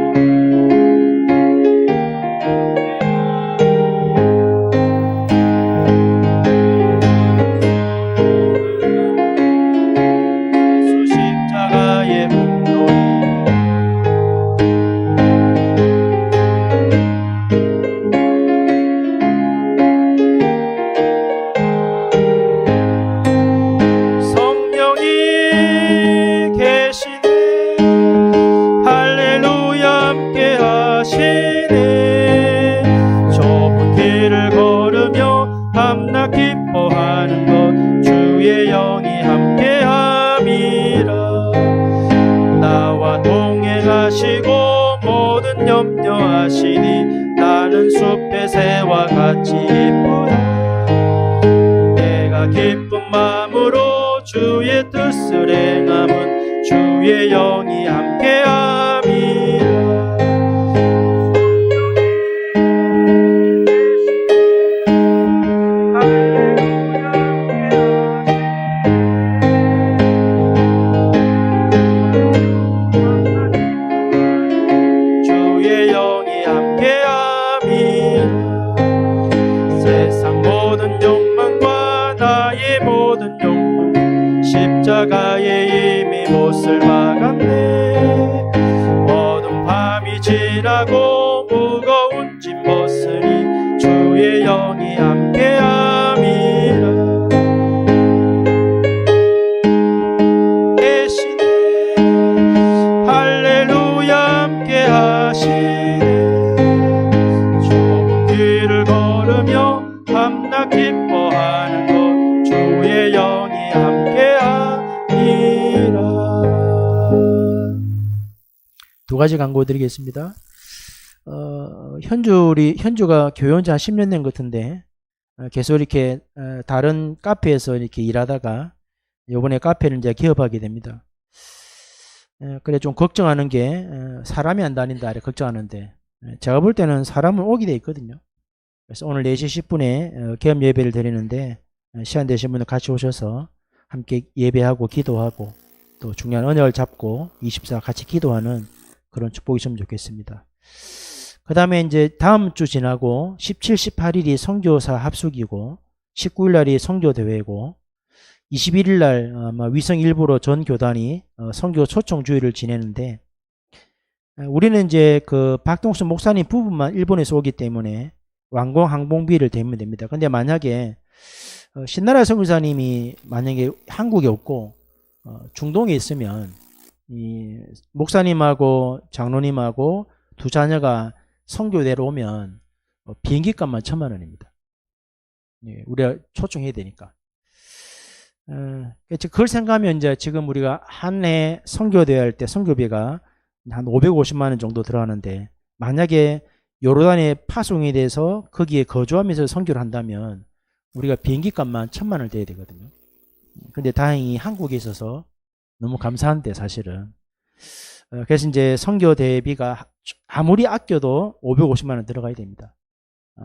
십자가의 분노이 성령이 계시네. 할렐루야 함께 하시네. 좁은 길을 걸으며 밤낮 기뻐하는 것 주의 영이 함께 함이라. 나와 동행하시고 모든 염려하시니 나는 숲의 새와 같이 이쁘다. 내가 기쁜 마음으로 주의 뜻을 행함은 주의 영이 함께함이라. 주의 영이 함께함이라. 세상 모든 욕망과 나의 모든 욕망 십자가에 이미 못을 박았네. 어두운 밤이 지나고 무거운 짐 벗으니 주의 영이 함께함이라. 계시네. 할렐루야 함께 하시네. 좁은 길을 걸으며 밤낮 기뻐하는 것 주의 영이 함께하니라. 두 가지 광고 드리겠습니다. 현주가 교회 온 지 한 10년 된 것 같은데 계속 이렇게 다른 카페에서 이렇게 일하다가 이번에 카페를 이제 개업하게 됩니다. 그래 좀 걱정하는 게 사람이 안 다닌다 이렇게 걱정하는데 제가 볼 때는 사람은 오게 돼 있거든요. 그래서 오늘 4시 10분에 개업 예배를 드리는데 시간 되신 분들 같이 오셔서 함께 예배하고 기도하고 또 중요한 언약을 잡고 24 같이 기도하는 그런 축복이 있으면 좋겠습니다. 그 다음에 이제 다음 주 지나고 17, 18일이 선교사 합숙이고 19일 날이 선교대회고 21일 날 아마 위성 일부로 전 교단이 선교 초청 주일을 지내는데 우리는 이제 그 박동수 목사님 부부만 일본에서 오기 때문에 왕복 항공비를 대면 됩니다. 근데 만약에 신나라 선교사님이 만약에 한국에 없고 중동에 있으면 이 목사님하고 장로님하고 두 자녀가 선교대로 오면 비행기 값만 1,000만 원입니다. 우리가 초청해야 되니까. 그걸 생각하면 이제 지금 우리가 한 해 선교대회 할 때 선교비가 한 550만 원 정도 들어가는데 만약에 요르단에 파송이 돼서 거기에 거주하면서 선교를 한다면 우리가 비행기 값만 1,000만 원을 대야 되거든요. 근데 다행히 한국에 있어서 너무 감사한데 사실은. 그래서 이제 선교 대비가 아무리 아껴도 550만 원 들어가야 됩니다.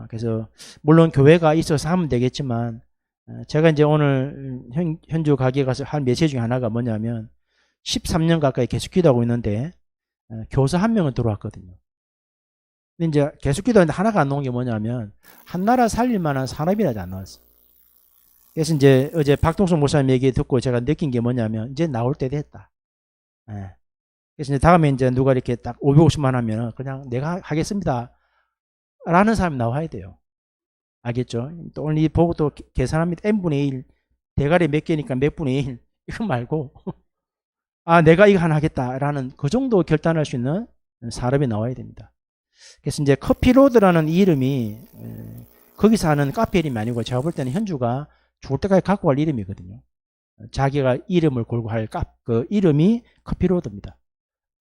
그래서 물론 교회가 있어서 하면 되겠지만 제가 이제 오늘 현주 가게 가서 한 메시지 중에 하나가 뭐냐면 13년 가까이 계속 기도하고 있는데 교사 한 명은 들어왔거든요. 근데 이제 계속 기도하는데 하나가 안 나온 게 뭐냐면 한 나라 살릴 만한 사람이라도 안 나왔어요. 그래서 이제 어제 박동수 목사님 얘기 듣고 제가 느낀 게 뭐냐면 이제 나올 때 됐다. 그래서 이제 다음에 이제 누가 이렇게 딱 550만 하면 그냥 내가 하겠습니다. 라는 사람이 나와야 돼요. 알겠죠? 또 오늘 이 보고 또 계산합니다. n분의 1 대가리 몇 개니까 몇 분의 1 이거 말고 아 내가 이거 하나 하겠다라는 그 정도 결단할 수 있는 사람이 나와야 됩니다. 그래서 이제 커피로드라는 이 이름이 거기서 하는 카페 이름이 아니고 제가 볼 때는 현주가 죽을 때까지 갖고 갈 이름이거든요. 자기가 이름을 걸고 할 그 이름이 커피로드입니다.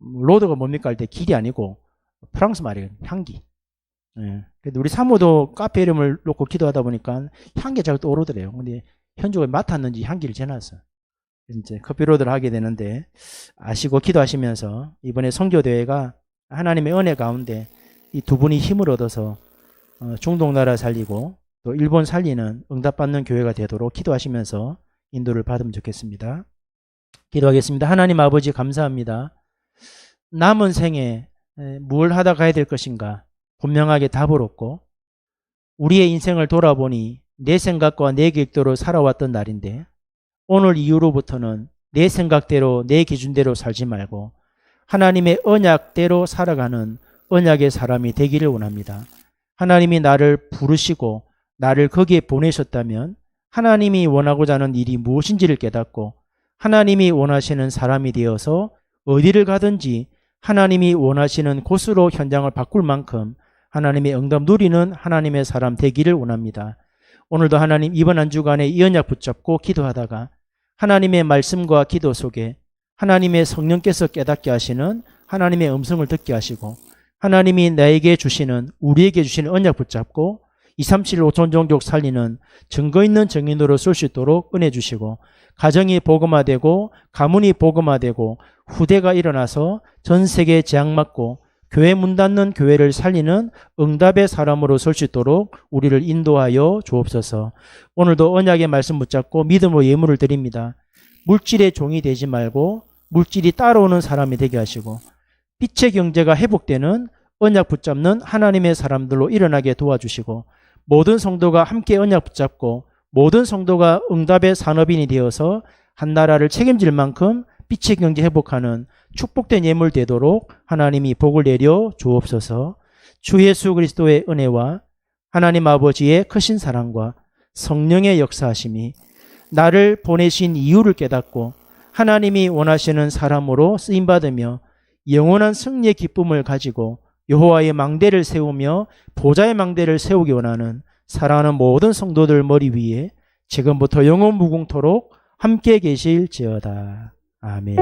로드가 뭡니까 할 때 길이 아니고 프랑스 말이에요. 향기. 예. 그래도 우리 사모도 카페 이름을 놓고 기도하다 보니까 향기가 자꾸 떠오르더래요. 근데 현주가 맡았는지 향기를 전했어. 이제 커피로드를 하게 되는데 아시고 기도하시면서 이번에 선교대회가 하나님의 은혜 가운데 이 두 분이 힘을 얻어서 중동 나라 살리고 또 일본 살리는 응답받는 교회가 되도록 기도하시면서 인도를 받으면 좋겠습니다. 기도하겠습니다. 하나님 아버지 감사합니다. 남은 생에 뭘 하다 가야 될 것인가 분명하게 답을 얻고 우리의 인생을 돌아보니 내 생각과 내 계획대로 살아왔던 날인데 오늘 이후로부터는 내 생각대로 내 기준대로 살지 말고 하나님의 언약대로 살아가는 언약의 사람이 되기를 원합니다. 하나님이 나를 부르시고 나를 거기에 보내셨다면 하나님이 원하고자 하는 일이 무엇인지를 깨닫고 하나님이 원하시는 사람이 되어서 어디를 가든지 하나님이 원하시는 곳으로 현장을 바꿀 만큼 하나님의 응답 누리는 하나님의 사람 되기를 원합니다. 오늘도 하나님 이번 한 주간에 이 언약 붙잡고 기도하다가 하나님의 말씀과 기도 속에 하나님의 성령께서 깨닫게 하시는 하나님의 음성을 듣게 하시고 하나님이 나에게 주시는 우리에게 주시는 언약 붙잡고 237 5천 종족 살리는 증거 있는 증인으로 쓸 수 있도록 은혜 주시고 가정이 복음화되고 가문이 복음화되고 후대가 일어나서 전 세계에 재앙맞고 교회 문 닫는 교회를 살리는 응답의 사람으로 설 수 있도록 우리를 인도하여 주옵소서. 오늘도 언약의 말씀 붙잡고 믿음으로 예물을 드립니다. 물질의 종이 되지 말고 물질이 따라오는 사람이 되게 하시고 빛의 경제가 회복되는 언약 붙잡는 하나님의 사람들로 일어나게 도와주시고 모든 성도가 함께 언약 붙잡고 모든 성도가 응답의 산업인이 되어서 한 나라를 책임질 만큼 빛의 경제 회복하는 축복된 예물 되도록 하나님이 복을 내려 주옵소서. 주 예수 그리스도의 은혜와 하나님 아버지의 크신 사랑과 성령의 역사하심이 나를 보내신 이유를 깨닫고 하나님이 원하시는 사람으로 쓰임받으며 영원한 승리의 기쁨을 가지고 여호와의 망대를 세우며 보좌의 망대를 세우기 원하는 사랑하는 모든 성도들 머리 위에 지금부터 영원 무궁토록 함께 계실지어다. 아멘.